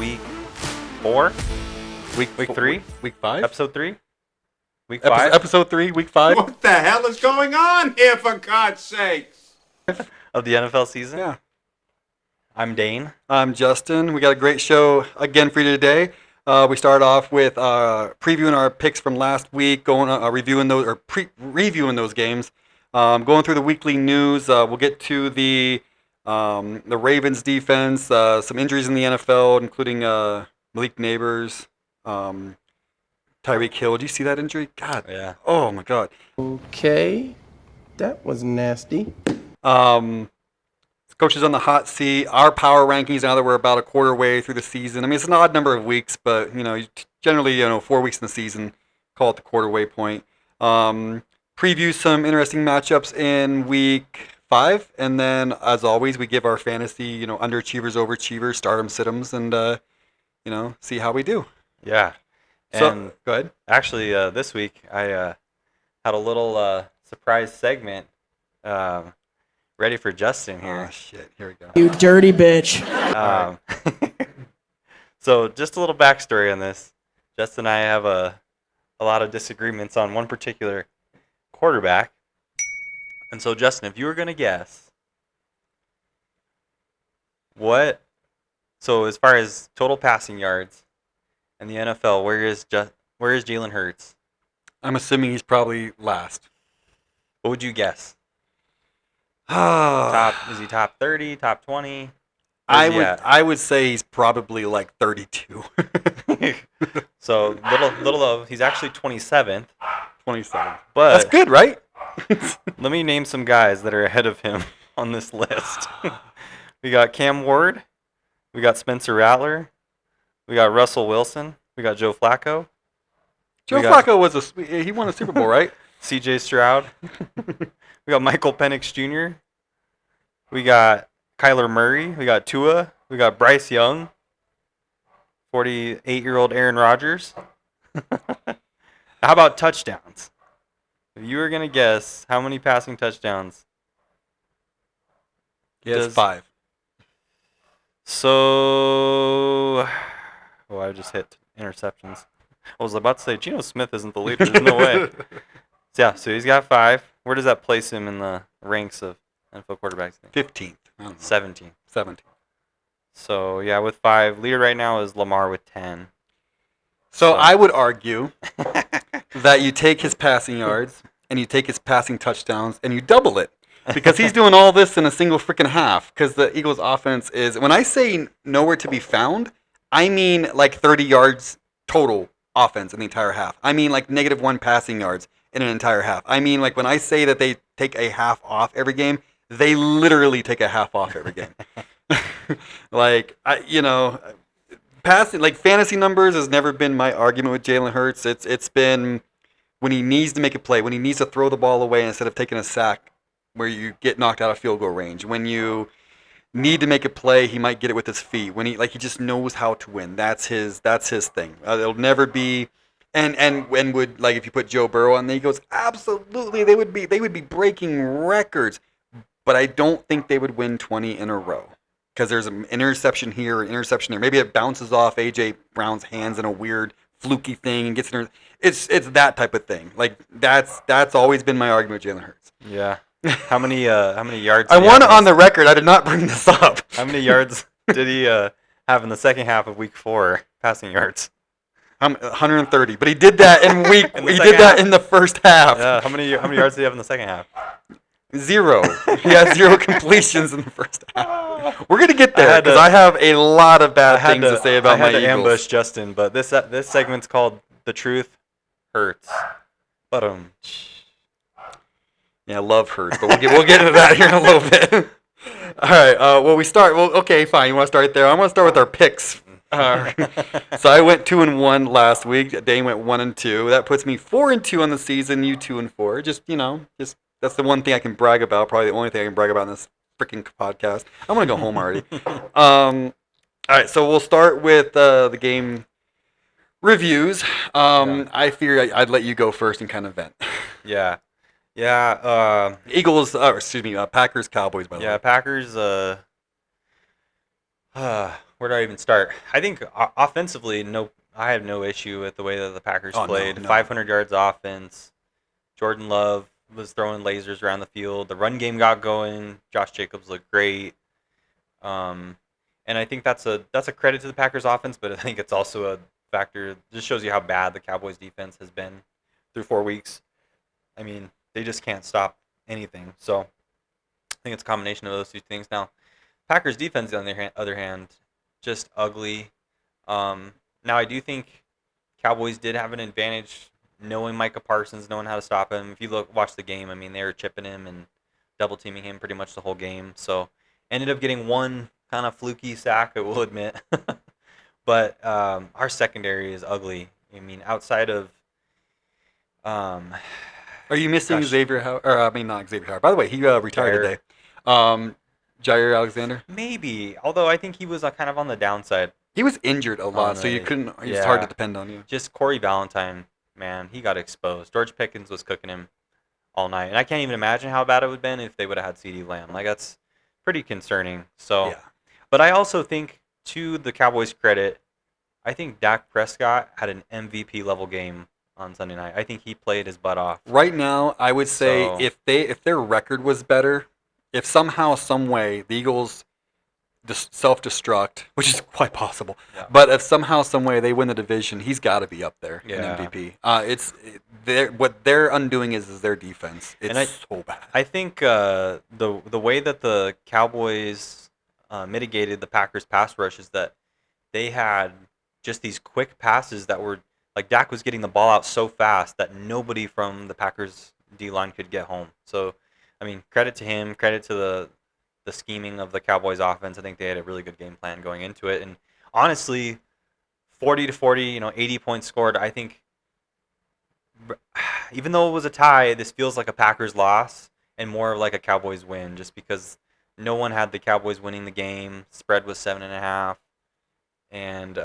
week 4? Week 3? Week 5? Episode 3? Week 5? Episode 3, week 5? What the hell is going on here, for God's sakes? Of the NFL season? Yeah. I'm Dane. I'm Justin. We got a great show again for you today. We started off with previewing our picks from last week, reviewing those games. Going through the weekly news. We'll get to the Ravens defense, some injuries in the NFL, including Malik Neighbors, Tyreek Hill. Did you see that injury? God. Yeah. Oh my God. Okay, that was nasty. Coaches on the hot seat. Our power rankings now that we're about a quarter way through the season. I mean, it's an odd number of weeks, but generally 4 weeks in the season, call it the quarter way point. Preview some interesting matchups in week 5, and then as always, we give our fantasy, underachievers, overachievers, stardom, situms, and see how we do. Yeah. So And go ahead. actually, this week I had a little surprise segment ready for Justin here. Oh shit! Here we go. You dirty bitch. So just a little backstory on this. Justin and I have a lot of disagreements on one particular quarterback. And so, Justin, if you were going to guess, so as far as total passing yards in the NFL, where is Jalen Hurts? I'm assuming he's probably last. What would you guess? Is he top 30, top 20? I would say he's probably like 32. So he's actually 27th. 27. But That's good, right? let me name some guys that are ahead of him on this list. We got Cam Ward. We got Spencer Rattler. We got Russell Wilson. We got Joe Flacco. Joe Flacco he won a Super Bowl, right? C.J. Stroud. We got Michael Penix Jr. We got Kyler Murray. We got Tua. We got Bryce Young. 48-year-old Aaron Rodgers. How about touchdowns? If you were going to guess how many passing touchdowns. Yes, 5. So, I just hit interceptions. I was about to say, Geno Smith isn't the leader. There's no way. So he's got 5. Where does that place him in the ranks of NFL quarterbacks? 15th. 17. 17. So, yeah, with 5. Leader right now is Lamar with 10. So I would argue that you take his passing yards and you take his passing touchdowns and you double it. Because he's doing all this in a single freaking half. Because the Eagles' offense is, when I say nowhere to be found, I mean like 30 yards total offense in the entire half. I mean like -1 passing yards in an entire half. I mean like when I say that they take a half off every game, they literally take a half off every game. Passing, like fantasy numbers has never been my argument with Jalen Hurts. It's been when he needs to make a play, when he needs to throw the ball away instead of taking a sack where you get knocked out of field goal range. When you need to make a play, he might get it with his feet. When he just knows how to win. That's his thing. It'll never be and would, like, if you put Joe Burrow on there, he goes, absolutely, they would be breaking records. But I don't think they would win 20 in a row. Because there's an interception here, an interception there. Maybe it bounces off A.J. Brown's hands in a weird, fluky thing and gets it's that type of thing. Like that's always been my argument with Jalen Hurts. Yeah. How many yards? I want it on the record. I did not bring this up. How many yards did he have in the second half of week 4 passing yards? 130. But he did that he did that in the first half. Yeah. How many yards did he have in the second half? 0. He has 0 completions in the first half. We're gonna get there because I have a lot of bad things to say about my Eagles. I had to ambush Justin, but this segment's called "The Truth Hurts." Yeah, love Hurts, but we'll get into that here in a little bit. All right. Okay, fine. You want to start there? I want to start with our picks. So I went 2-1 last week. Dane went 1-2. That puts me 4-2 on the season. You 2-4. Just that's the one thing I can brag about. Probably the only thing I can brag about in this freaking podcast. I'm gonna go home already. All right, so we'll start with the game reviews. I fear I'd let you go first and kind of vent. Yeah. Eagles. Packers-Cowboys. By the way. Yeah, Packers. where do I even start? I think offensively, I have no issue with the way that the Packers played. 500 yards offense. Jordan Love was throwing lasers around the field. The run game got going. Josh Jacobs looked great. And I think that's a credit to the Packers offense, but I think it's also a factor. It just shows you how bad the Cowboys defense has been through 4 weeks. I mean, they just can't stop anything. So I think it's a combination of those two things. Now, Packers defense, on the other hand, just ugly. Now, I do think Cowboys did have an advantage knowing Micah Parsons, knowing how to stop him. If you watch the game, I mean, they were chipping him and double teaming him pretty much the whole game. So ended up getting one kind of fluky sack, I will admit. But our secondary is ugly. I mean, outside of Are you missing Xavier Howard? Or I mean, not Xavier Howard. By the way, he retired today. Jair Alexander. Maybe, although I think he was kind of on the downside. He was injured a lot, so you couldn't. It's hard to depend on you. Just Corey Valentine, man, he got exposed. George Pickens was cooking him all night, and I can't even imagine how bad it would have been if they would have had CeeDee Lamb. Like, that's pretty concerning. So, but I also think, to the Cowboys' credit, I think Dak Prescott had an MVP level game on Sunday night. I think he played his butt off. Right now, I would say if their record was better, if somehow, some way, the Eagles self-destruct, which is quite possible, but if somehow, some way they win the division, he's got to be up there in MVP. What they're undoing is their defense. It's so bad. I think the way that the Cowboys mitigated the Packers' pass rush is that they had just these quick passes that were like Dak was getting the ball out so fast that nobody from the Packers D-line could get home. So, I mean, credit to him, credit to the scheming of the Cowboys offense. I think they had a really good game plan going into it. And honestly, 40-40, 80 points scored. I think even though it was a tie, this feels like a Packers loss and more of like a Cowboys win, just because no one had the Cowboys winning the game. Spread was 7.5. And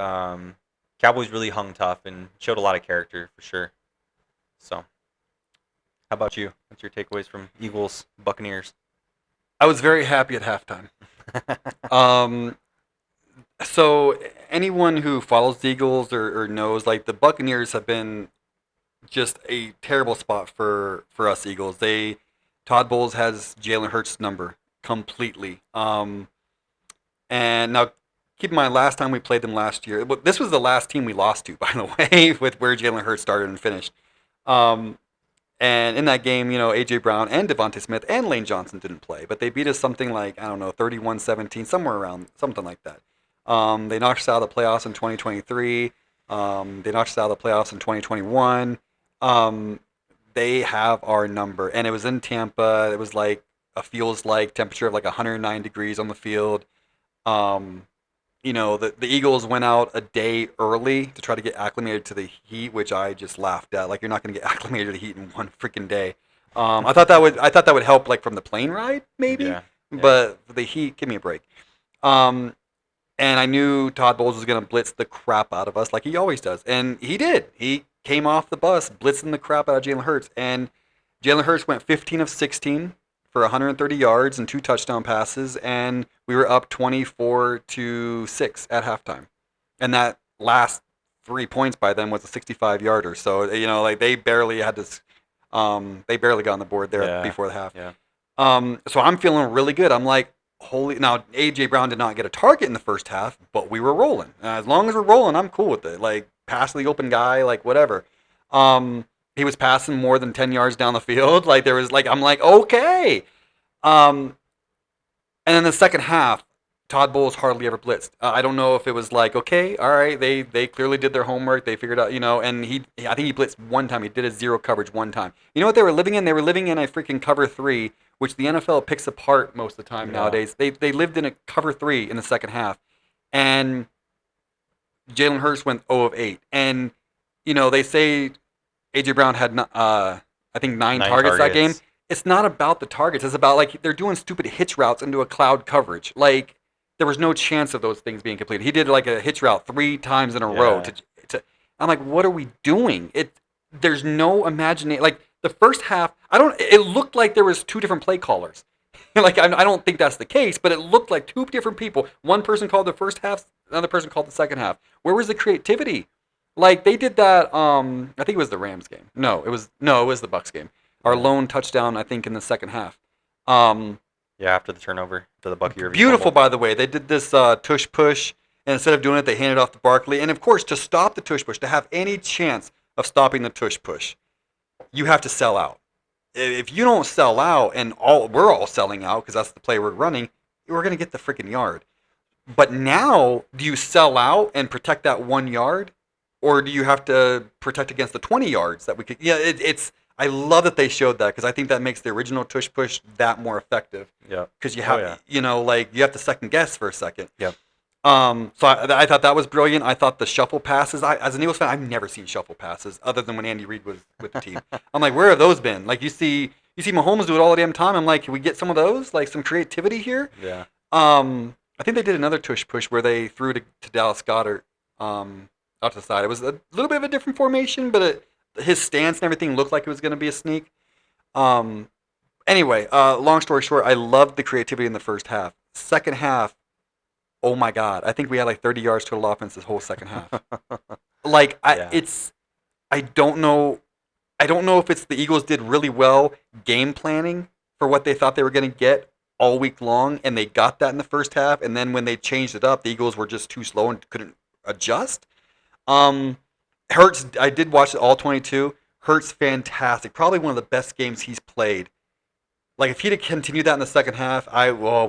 Cowboys really hung tough and showed a lot of character for sure. So, how about you? What's your takeaways from Eagles, Buccaneers? I was very happy at halftime. So anyone who follows the Eagles or knows, like, the Buccaneers have been just a terrible spot for us Eagles. Todd Bowles has Jalen Hurts' number completely. And now, keep in mind, last time we played them last year, this was the last team we lost to, by the way, with where Jalen Hurts started and finished. And in that game, A.J. Brown and Devontae Smith and Lane Johnson didn't play, but they beat us something like, 31-17, somewhere around, something like that. They knocked us out of the playoffs in 2023. They knocked us out of the playoffs in 2021. They have our number, and it was in Tampa. It was like feels like temperature of like 109 degrees on the field. The Eagles went out a day early to try to get acclimated to the heat, which I just laughed at. Like, you're not going to get acclimated to the heat in one freaking day. I thought that would help, like, from the plane ride, maybe. But the heat, give me a break. And I knew Todd Bowles was going to blitz the crap out of us, like he always does, and he did. He came off the bus blitzing the crap out of Jalen Hurts, and Jalen Hurts went 15 of 16. For 130 yards and 2 touchdown passes, and we were up 24-6 at halftime. And that last 3 points by them was a 65-yarder. So they barely had this. They barely got on the board there before the half. Yeah. So I'm feeling really good. I'm like, holy. Now A.J. Brown did not get a target in the first half, but we were rolling. As long as we're rolling, I'm cool with it. Like, pass the open guy, like, whatever. He was passing more than 10 yards down the field. Like, there was, like, I'm like, okay. And then the second half, Todd Bowles hardly ever blitzed. I don't know if it was like, okay, all right, they clearly did their homework. They figured out, and I think he blitzed one time. He did a zero coverage one time. You know what they were living in? They were living in a freaking cover 3, which the NFL picks apart most of the time nowadays. They lived in a cover 3 in the second half. And Jalen Hurts went 0 of 8. And, they say A.J. Brown had, I think, 9 targets that game. It's not about the targets. It's about, like, they're doing stupid hitch routes into a cloud coverage. Like, there was no chance of those things being completed. He did, like, a hitch route 3 times in a row. I'm like, what are we doing? There's no imagination. Like, the first half, it looked like there was 2 different play callers. Like, I don't think that's the case, but it looked like two different people. One person called the first half, another person called the second half. Where was the creativity? Like, they did that, I think it was the Rams game. No, it was the Bucs game. Our lone touchdown, I think, in the second half. Yeah, after the turnover to the Bucky Irving Beautiful, fumble. by the way. They did this tush push, and instead of doing it, they handed off to Barkley. And, of course, to stop the tush push, to have any chance of stopping the tush push, you have to sell out. If you don't sell out, and we're all selling out because that's the play we're running, we're going to get the freaking yard. But now, do you sell out and protect that 1 yard? Or do you have to protect against the 20 yards that we could? Yeah, it's. I love that they showed that because I think that makes the original tush push that more effective. Yeah. Because you have, like you have to second guess for a second. Yep. So I thought that was brilliant. I thought the shuffle passes. As an Eagles fan, I've never seen shuffle passes other than when Andy Reid was with the team. I'm like, where have those been? Like you see Mahomes do it all the damn time. I'm like, can we get some of those? Like some creativity here? Yeah. I think they did another tush push where they threw to Dallas Goedert out to the side. It was a little bit of a different formation, but his stance and everything looked like it was going to be a sneak. Anyway, long story short, I loved the creativity in the first half. Second half, oh my God, I think we had like 30 yards total offense this whole second half. Like I don't know if it's the Eagles did really well game planning for what they thought they were going to get all week long, and they got that in the first half, and then when they changed it up, the Eagles were just too slow and couldn't adjust. Hurts, I did watch it all 22. Hurts, fantastic. Probably one of the best games he's played. Like, if he'd have continued that in the second half,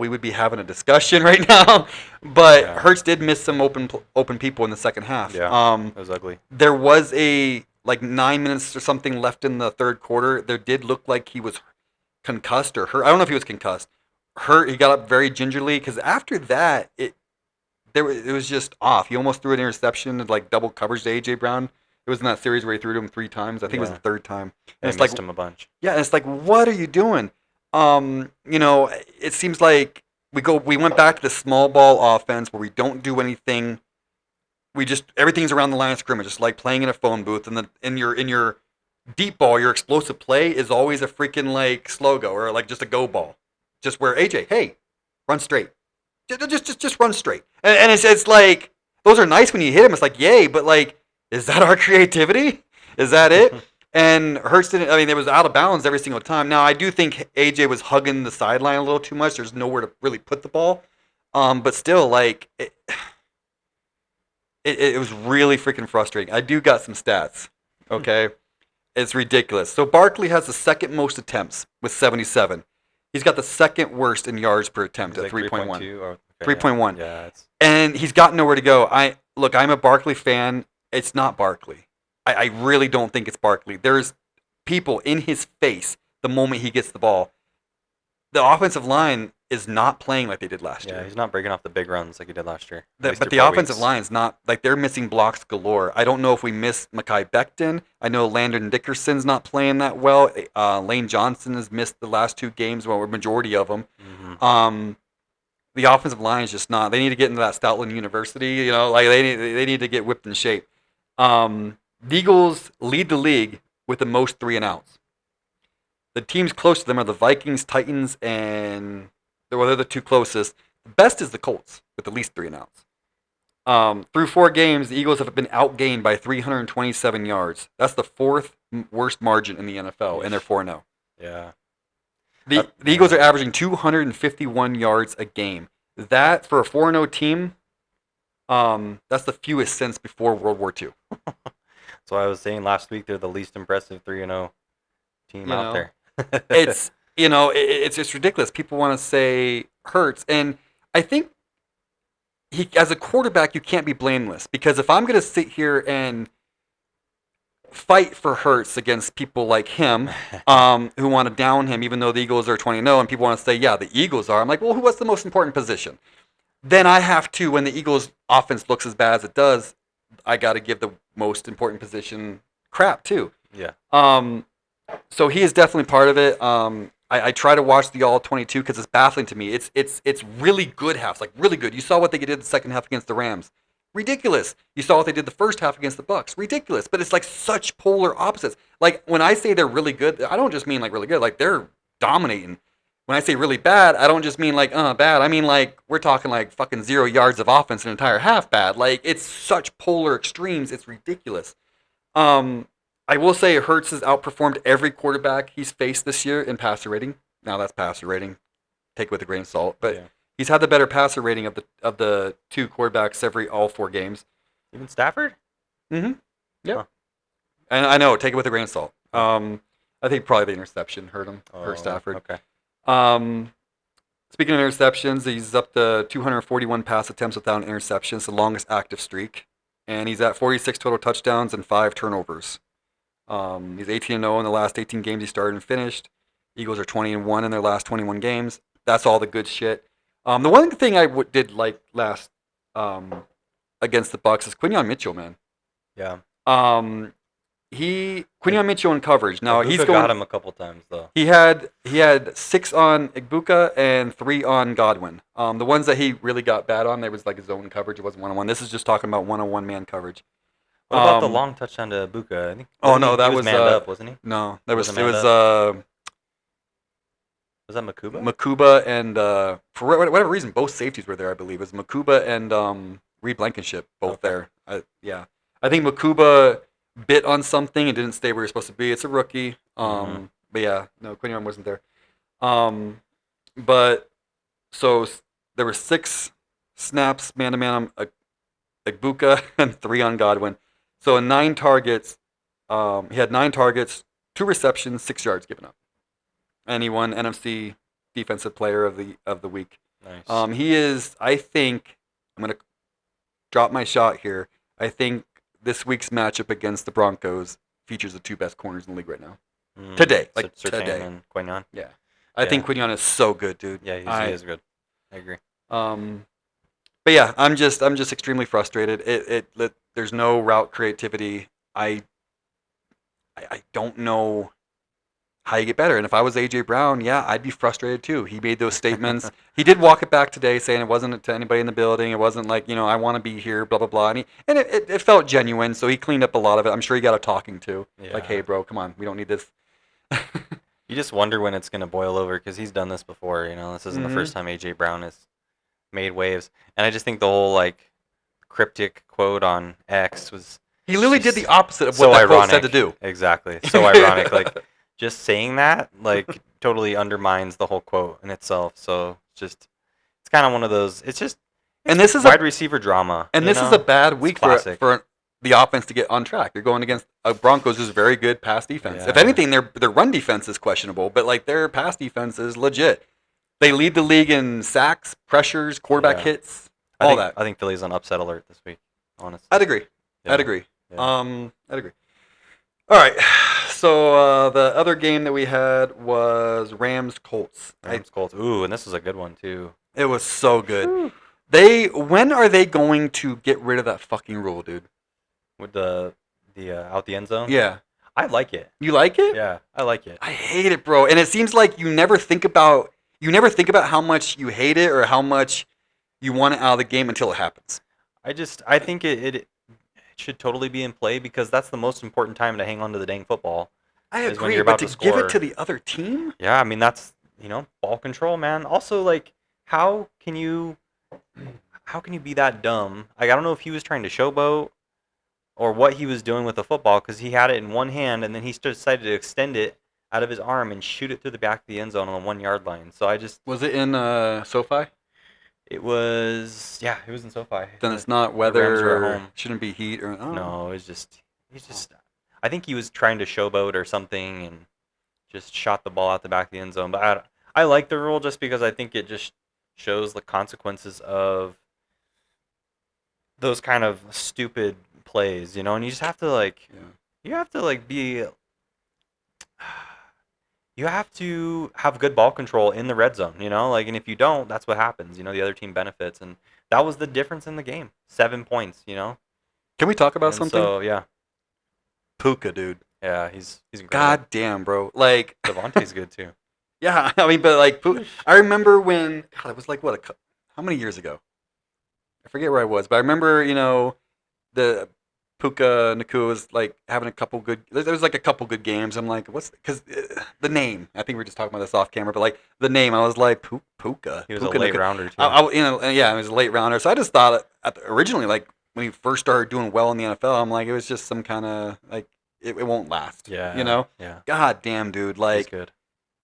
we would be having a discussion right now. But Hurts did miss some open people in the second half. Yeah, it was ugly. There was 9 minutes or something left in the third quarter. There did look like he was concussed or hurt. I don't know if he was concussed. Hurt. He got up very gingerly because after that, it was just off. He almost threw an interception, like double coverage to A.J. Brown. It was in that series where he threw to him 3 times. I think it was the third time. And it's missed him a bunch. Yeah, and it's like, what are you doing? It seems like we went back to the small ball offense where we don't do anything. Everything's around the line of scrimmage, just like playing in a phone booth. And then in your deep ball, your explosive play is always a freaking like slow go or like just a go ball, just where AJ, hey, run straight. Just run straight. And it's like, those are nice when you hit him. It's like, yay, but like, is that our creativity? Is that it? And Hurts didn't, it was out of bounds every single time. Now, I do think AJ was hugging the sideline a little too much. There's nowhere to really put the ball. But still, like, it was really freaking frustrating. I do got some stats, okay? It's ridiculous. So Barkley has the second most attempts with 77. He's got the second worst in yards per attempt at 3.1. 3.1. Yeah. And he's got nowhere to go. I'm a Barkley fan. It's not Barkley. I really don't think it's Barkley. There's people in his face the moment he gets the ball. The offensive line is not playing like they did last year. Yeah, he's not breaking off the big runs like he did last year. But the offensive line is not, like, they're missing blocks galore. I don't know if we miss Mekhi Becton. I know Landon Dickerson's not playing that well. Lane Johnson has missed the last 2 games, well, a majority of them. Mm-hmm. The offensive line is just not. They need to get into that Stoutland University. Like they need to get whipped in shape. The Eagles lead the league with the most 3 and outs. The teams close to them are the Vikings, Titans, and they're the 2 closest. The best is the Colts with at least 3 and outs. Through 4 games, the Eagles have been outgained by 327 yards. That's the 4th worst margin in the NFL, and they're 4-0. Yeah. The Eagles are averaging 251 yards a game. That, for a 4-0 team, that's the fewest since before World War II. So I was saying last week they're the least impressive 3-0 team out there. It's just ridiculous. People want to say Hurts, and I think as a quarterback, you can't be blameless, because if I'm going to sit here and fight for Hurts against people like him who want to down him, even though the Eagles are 20-0, and people want to say, yeah, the Eagles are. I'm like, well, what's the most important position? Then I have to, when the Eagles' offense looks as bad as it does, I got to give the most important position crap too. Yeah. So he is definitely part of it. I try to watch the all 22 because it's baffling to me. It's really good halves, like really good. You saw what they did the second half against the Rams. Ridiculous. You saw what they did the first half against the Bucs. Ridiculous. But it's like such polar opposites. Like when I say they're really good, I don't just mean like really good. Like they're dominating. when I say really bad, I don't just mean like bad. I mean like we're talking like fucking 0 yards of offense an entire half bad. Like it's such polar extremes. It's ridiculous. I will say Hurts has outperformed every quarterback he's faced this year in passer rating. Now that's passer rating. Take it with a grain of salt, but he's had the better passer rating of the two quarterbacks all 4 games. Even Stafford? Mm-hmm. Yep. Huh. And I know, take it with a grain of salt. I think probably the interception hurt him, hurt Stafford. Okay. Speaking of interceptions, he's up to 241 pass attempts without an interception. It's the longest active streak. And he's at 46 total touchdowns and 5 turnovers. He's 18-0 in the last 18 games he started and finished. Eagles are 20-1 in their last 21 games. That's all the good shit. The one thing I did like last against the Bucs is Quinyon Mitchell, man. Yeah. Quinyon Mitchell in coverage. Now he's got him a couple times though. He had 6 on Igbuka and 3 on Godwin. The ones that he really got bad on, there was like a zone coverage. It wasn't 1-on-1. This is just talking about 1-on-1 man coverage. What about the long touchdown to Ibuka? I think. That was manned up, wasn't he? No, Was that Makuba? Makuba and for whatever reason, both safeties were there. I believe it was Makuba and Reed Blankenship both there. I think Makuba bit on something and didn't stay where he was supposed to be. It's a rookie. But yeah, no, Quinyon wasn't there. But so there were 6 snaps man to man on Igbuka and 3 on Godwin. So in 9 targets, he had 9 targets, 2 receptions, 6 yards given up, and he won NFC Defensive Player of the Week. Nice. He is. I think I'm gonna drop my shot here. I think this week's matchup against the Broncos features the 2 best corners in the league right now. Today, like Surtain today. and Quinyon. Yeah, I think Quinyon is so good, dude. Yeah, he is good. I agree. But yeah, I'm just extremely frustrated. There's no route creativity. I don't know how you get better. And if I was AJ Brown, yeah, I'd be frustrated too. He made those statements. He did walk it back today, saying it wasn't to anybody in the building. It wasn't like, I want to be here, blah blah blah. And it felt genuine. So he cleaned up a lot of it. I'm sure he got a talking to, like, hey bro, come on, we don't need this. You just wonder when it's gonna boil over because he's done this before. This isn't the first time AJ Brown has made waves. And I just think the whole like cryptic quote on X was he literally did the opposite of so what that quote ironic. said to do. Exactly. So ironic. Like just saying that like totally undermines the whole quote in itself. So it's kind of one of those. It's just this is wide receiver drama. And this is a bad week for the offense to get on track. You're going against a Broncos who's very good pass defense. Yeah. If anything, their run defense is questionable, but like their pass defense is legit. They lead the league in sacks, pressures, quarterback hits, all that. I think Philly's on upset alert this week, honestly. I'd agree. Yeah. I'd agree. Yeah. I'd agree. All right. So the other game that we had was Rams-Colts. Colts. Ooh, and this is a good one too. It was so good. Ooh. When are they going to get rid of that fucking rule, dude? With the out the end zone? Yeah. I like it. You like it? Yeah, I like it. I hate it, bro. And it seems like you never think about how much you hate it or how much you want it out of the game until it happens. I think it should totally be in play because that's the most important time to hang on to the dang football. I is when agree, you're but about to to give score. it to the other team? Yeah, I mean that's ball control, man. Also, like, how can you be that dumb? Like, I don't know if he was trying to showboat or what he was doing with the football because he had it in one hand and then he decided to extend it out of his arm and shoot it through the back of the end zone on the 1 yard line. So Was it in SoFi? It was in SoFi. Then it's not Rams weather were at or home. shouldn't be heat or No, he's just I think he was trying to showboat or something and just shot the ball out the back of the end zone. But I like the rule just because I think it just shows the consequences of those kind of stupid plays, and you just have to you have to have good ball control in the red zone, and if you don't, that's what happens. The other team benefits, and that was the difference in the game. 7 points, Can we talk about something? So yeah, Puka, dude. yeah, he's incredible. God damn, bro. Like Devontae's good too. yeah, I mean, but like I remember when it was like how many years ago? I forget where I was, but I remember, the Puka Nakua was like having a couple good. There was like a couple good games. I'm like, what's because the name? I think we were just talking about this off camera, but like the name, I was like Puka. He was a Puka late Nakua. rounder too. Yeah, he was a late rounder. So I just thought originally, like when he first started doing well in the NFL, I'm like, it was just some kind of like it won't last. Yeah. God damn, dude. He's Like, good.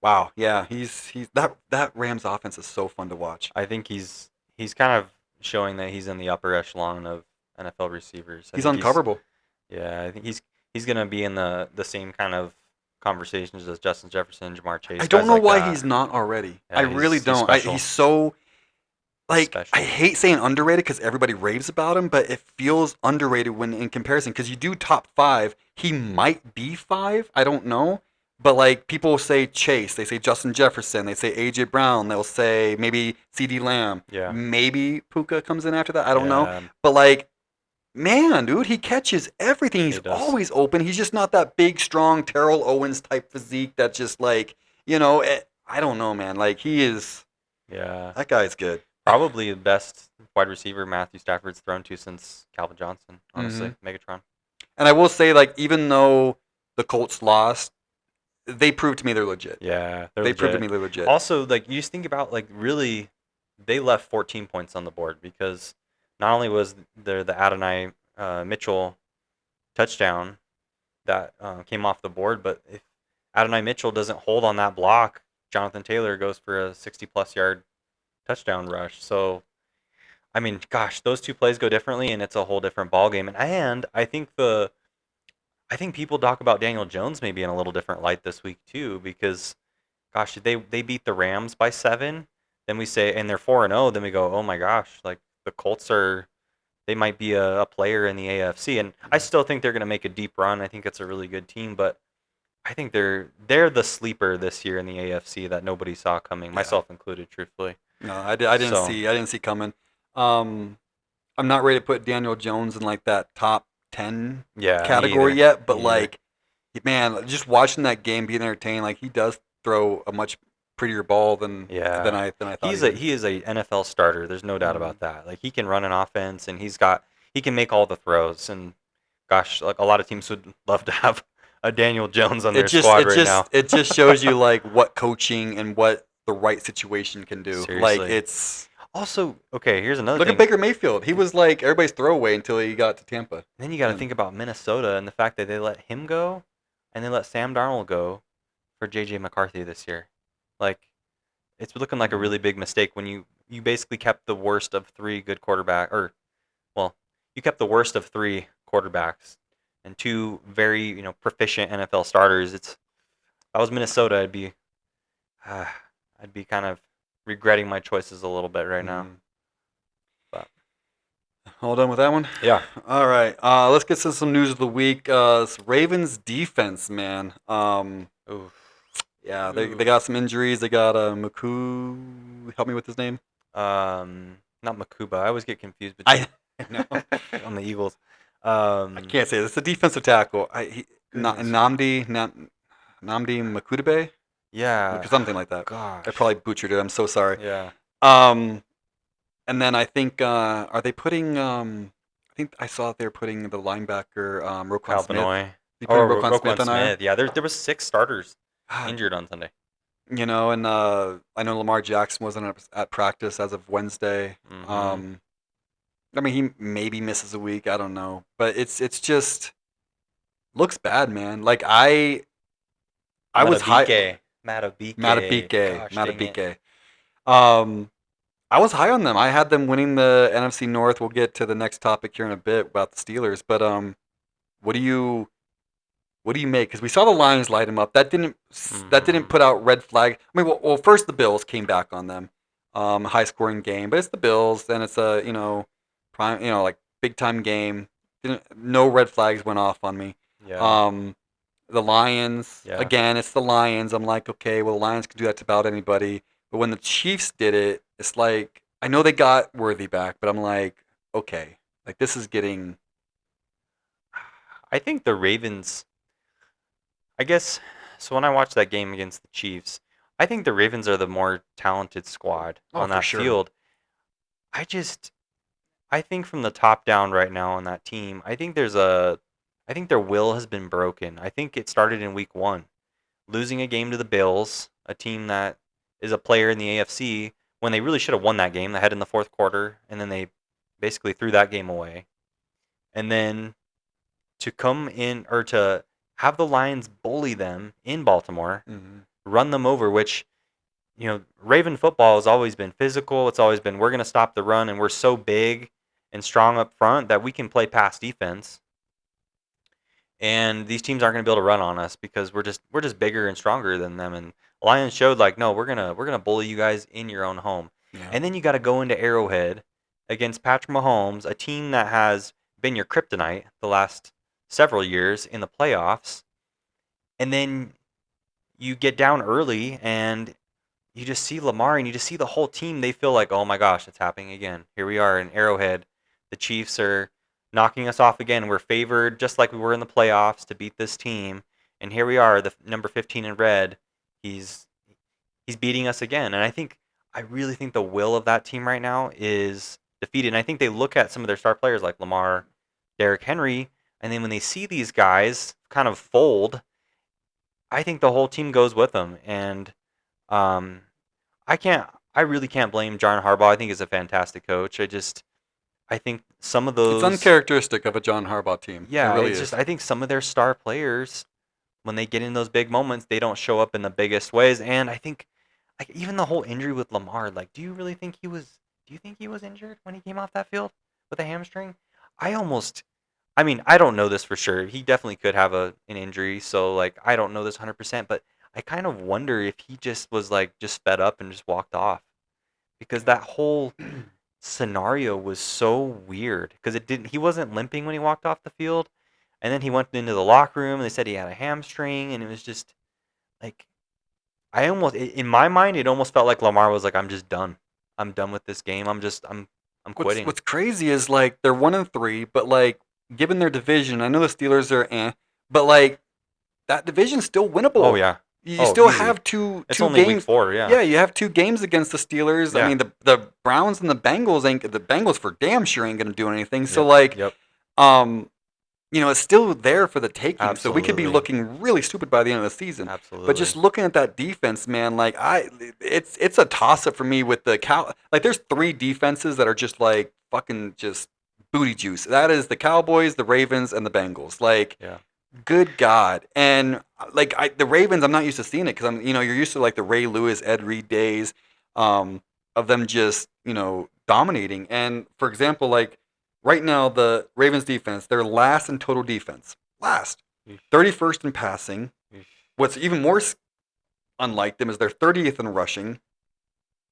wow. Yeah, he's that Rams offense is so fun to watch. I think he's kind of showing that he's in the upper echelon of NFL receivers. He's uncoverable. Yeah, I think he's gonna be in the same kind of conversations as Justin Jefferson, Jamar Chase. I don't guys know like why that. he's not already. Yeah, I really he's don't. special. He's so like Special. I hate saying underrated because everybody raves about him, but it feels underrated when in comparison. Because you do top 5, he might be 5. I don't know, but like people say Chase, they say Justin Jefferson, they say AJ Brown, they'll say maybe CD Lamb, Yeah. maybe Puka comes in after that. I don't know, Yeah. but like. Man, dude, he catches everything. He's He does. always open. He's just not that big, strong Terrell Owens type physique. That's just like, I don't know, man. Like he is. Yeah. That guy's good. Probably the best wide receiver Matthew Stafford's thrown to since Calvin Johnson. Honestly, Mm-hmm. Megatron. And I will say, like, even though the Colts lost, they proved to me they're legit. Yeah, They proved to me they're legit. Also, like you just think about like really, they left 14 points on the board because not only was there the Adonai Mitchell touchdown that came off the board, but if Adonai Mitchell doesn't hold on that block, Jonathan Taylor goes for a 60-plus yard touchdown rush. So, I mean, gosh, those two plays go differently, and it's a whole different ballgame. And I think people talk about Daniel Jones maybe in a little different light this week too, because gosh, they beat the Rams by 7. Then we say, and they're 4-0. Then we go, oh my gosh, like the Colts they might be a player in the AFC, and I still think they're going to make a deep run. I think it's a really good team, but I think they're the sleeper this year in the AFC that nobody saw coming, myself included, truthfully. No, I didn't see coming. I'm not ready to put Daniel Jones in like that top 10 category yet, but like, man, just watching that game being entertained, like he does throw a much prettier ball than I thought. He is a NFL starter. There's no doubt about that. Like he can run an offense, and he can make all the throws. And gosh, like a lot of teams would love to have a Daniel Jones on their squad right now. It just shows you like what coaching and what the right situation can do. Seriously. Like it's also okay. Here's another look thing. at Baker Mayfield. He was like everybody's throwaway until he got to Tampa. Then you got to think about Minnesota and the fact that they let him go, and they let Sam Darnold go for J.J. McCarthy this year. Like, it's looking like a really big mistake when you basically kept the worst of 3 good you kept the worst of 3 quarterbacks and 2 very proficient NFL starters. If I was Minnesota, I'd be kind of regretting my choices a little bit right now. But all done with that one? Yeah. All right. Let's get to some news of the week. Ravens defense, man. Oof. Yeah, they got some injuries. They got Maku. Help me with his name. Not Makuba. I always get confused between know. on the Eagles. I can't say this. It's a defensive tackle. Namdi Makudebe? Yeah. Something like that. Gosh. I probably butchered it. I'm so sorry. Yeah. And then I think are they putting I think I saw they're putting the linebacker Roquan Smith. Albanoy. They put Roquan Smith on Smith. Yeah, there was 6 starters injured on Sunday. And I know Lamar Jackson wasn't at practice as of Wednesday. Mm-hmm. I mean, he maybe misses a week. I don't know, but it's just looks bad, man. Like I was high. Matabike. I was high on them. I had them winning the NFC North. We'll get to the next topic here in a bit about the Steelers. But what do you make? Because we saw the Lions light them up. That didn't put out red flag. I mean, well, first the Bills came back on them. High scoring game, but it's the Bills, and it's a prime, like big time game. No red flags went off on me. Yeah. The Lions, Yeah. again, it's the Lions. I'm like, okay, well, the Lions can do that to about anybody. But when the Chiefs did it, it's like, I know they got Worthy back, but I'm like, okay, like this is getting. I think the Ravens, I guess, so when I watched that game against the Chiefs, I think the Ravens are the more talented squad on for that sure. field. I think from the top down right now on that team, I think their will has been broken. I think it started in week 1, losing a game to the Bills, a team that is a player in the AFC when they really should have won that game. They had in the fourth quarter, and then they basically threw that game away. And then to come in or to have the Lions bully them in Baltimore, run them over, which, Raven football has always been physical. It's always been, we're going to stop the run, and we're so big and strong up front that we can play pass defense. And these teams aren't going to be able to run on us because we're just bigger and stronger than them. And Lions showed like, no, we're gonna bully you guys in your own home. Yeah. And then you got to go into Arrowhead against Patrick Mahomes, a team that has been your kryptonite the last several years in the playoffs. And then you get down early and you just see Lamar and you just see the whole team. They feel like, oh my gosh, it's happening again. Here we are in Arrowhead. The Chiefs are knocking us off again. We're favored just like we were in the playoffs to beat this team. And here we are, the number 15 in red. He's beating us again. And I really think the will of that team right now is defeated. And I think they look at some of their star players like Lamar, Derrick Henry, and then when they see these guys kind of fold, I think the whole team goes with them. And I really can't blame John Harbaugh. I think he's a fantastic coach. I think some of those. It's uncharacteristic of a John Harbaugh team. Yeah, it really it's is. just I think some of their star players, when they get in those big moments, they don't show up in the biggest ways. And I think, like even the whole injury with Lamar, like, do you think he was injured when he came off that field with a hamstring? I mean, I don't know this for sure. He definitely could have an injury, so like I don't know this 100%, but I kind of wonder if he just was like just fed up and just walked off because that whole scenario was so weird because he wasn't limping when he walked off the field, and then he went into the locker room and they said he had a hamstring, and it was just like in my mind it almost felt like Lamar was like, I'm just done. I'm done with this game. I'm quitting. What's crazy is like they're 1-3, but like given their division, I know the Steelers are but like that division's still winnable. Oh yeah. You still easy. have two It's two only games. week 4, yeah. Yeah, you have 2 games against the Steelers. Yeah. I mean, the Browns and the Bengals for damn sure ain't gonna do anything. So Yep. like, Yep. it's still there for the taking. So we could be Absolutely. looking really stupid by the end of the season. Absolutely. But just looking at that defense, man, like it's a toss up for me with the like there's 3 defenses that are just like fucking just booty juice. That is the Cowboys, the Ravens, and the Bengals. Like, Yeah. good God. And like the Ravens, I'm not used to seeing it because you're used to like the Ray Lewis, Ed Reed days, of them just dominating. And for example, like right now the Ravens defense, they're last in total defense, last, Eesh. 31st in passing. Eesh. What's even more unlike them is they're 30th in rushing.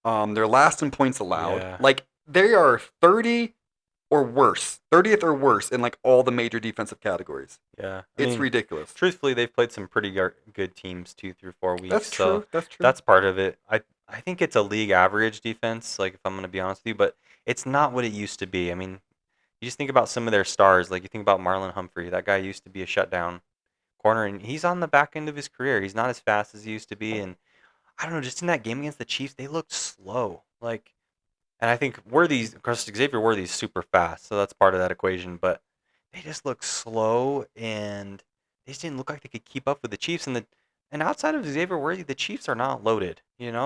They're last in points allowed. Yeah. Like they are 30th or worse in like all the major defensive categories. Yeah. It's ridiculous. Truthfully, they've played some pretty good teams 2 through 4 weeks. That's so true. That's true. That's part of it. I think it's a league average defense, like if I'm going to be honest with you, but it's not what it used to be. I mean, you just think about some of their stars. Like you think about Marlon Humphrey. That guy used to be a shutdown corner, and he's on the back end of his career. He's not as fast as he used to be, and I don't know. Just in that game against the Chiefs, they looked slow. Like, and I think of course, Xavier Worthy's super fast, so that's part of that equation. But they just look slow, and they just didn't look like they could keep up with the Chiefs. And outside of Xavier Worthy, the Chiefs are not loaded.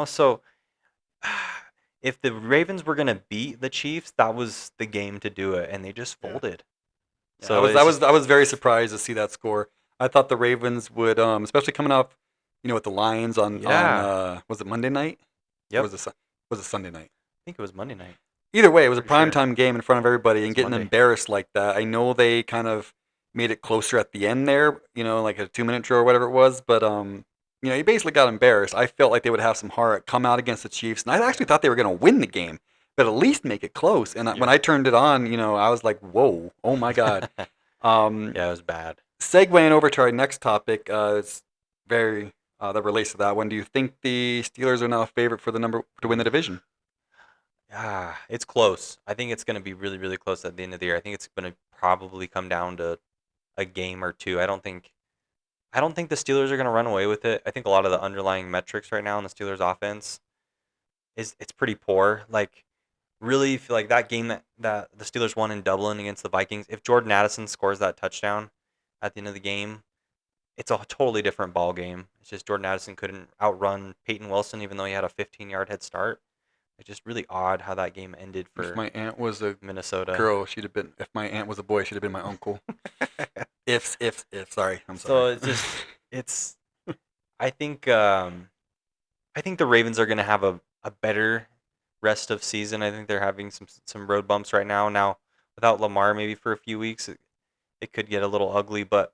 So if the Ravens were gonna beat the Chiefs, that was the game to do it, and they just folded. Yeah, So I was very surprised to see that score. I thought the Ravens would, especially coming off, with the Lions on was it Monday night? Yep. Or was it Sunday night? I think it was Monday night. Either way, it was a For sure. primetime game in front of everybody, and It's getting Monday. embarrassed like that. I know they kind of made it closer at the end there, like a 2-minute drill or whatever it was, but you basically got embarrassed. I felt like they would have some heart, come out against the Chiefs, and I actually thought they were going to win the game, but at least make it close. And when I turned it on, I was like, whoa, oh my God. Yeah, it was bad. Segueing over to our next topic, it's very that relates to that one. Do you think the Steelers are now a favorite for to win the division? Yeah, it's close. I think it's going to be really, really close at the end of the year. I think it's going to probably come down to a game or 2. I don't think the Steelers are going to run away with it. I think a lot of the underlying metrics right now in the Steelers offense it's pretty poor. Like really feel like that game that the Steelers won in Dublin against the Vikings, if Jordan Addison scores that touchdown at the end of the game, it's a totally different ball game. It's just Jordan Addison couldn't outrun Peyton Wilson even though he had a 15-yard head start. It's just really odd how that game ended If for my aunt was a Minnesota. girl, she'd have been. If my aunt was a boy, she'd have been my uncle. If. Sorry, I'm So sorry. it's just it's. I think the Ravens are going to have a better rest of season. I think they're having some road bumps right now. Now without Lamar, maybe for a few weeks, it could get a little ugly. But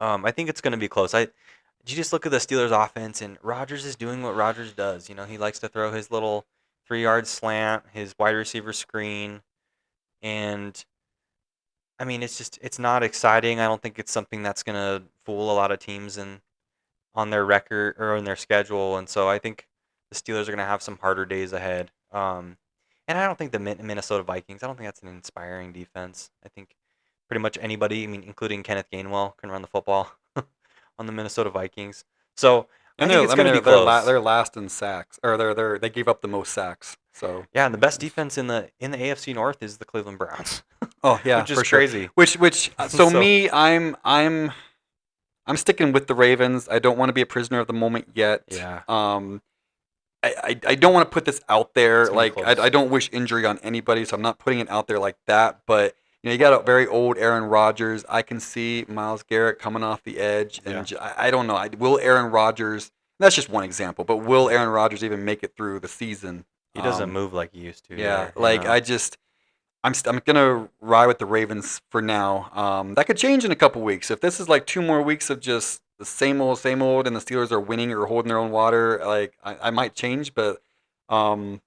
I think it's going to be close. You just look at the Steelers' offense, and Rodgers is doing what Rodgers does. You know, he likes to throw his little 3-yard slant, his wide receiver screen, and I mean, it's not exciting. I don't think it's something that's going to fool a lot of teams on their record or in their schedule, and so I think the Steelers are going to have some harder days ahead. And I don't think the Minnesota Vikings. I don't think that's an inspiring defense. I think pretty much anybody, I mean, including Kenneth Gainwell, can run the football on the Minnesota Vikings. So I think it's going to be close. They're last in sacks, or they gave up the most sacks. So Yeah, and the best defense in the AFC North is the Cleveland Browns. oh yeah, which is for sure. crazy. Which so me, I'm sticking with the Ravens. I don't want to be a prisoner of the moment yet. Yeah. I don't want to put this out there. It's gonna be Like close. I don't wish injury on anybody, so I'm not putting it out there like that. But you got a very old Aaron Rodgers. I can see Myles Garrett coming off the edge, and I don't know. Will Aaron Rodgers? That's just one example, but will Aaron Rodgers even make it through the season? He doesn't move like he used to. Yeah, either, I'm gonna ride with the Ravens for now. That could change in a couple weeks. If this is like 2 more weeks of just the same old, and the Steelers are winning or holding their own water, like I might change. But for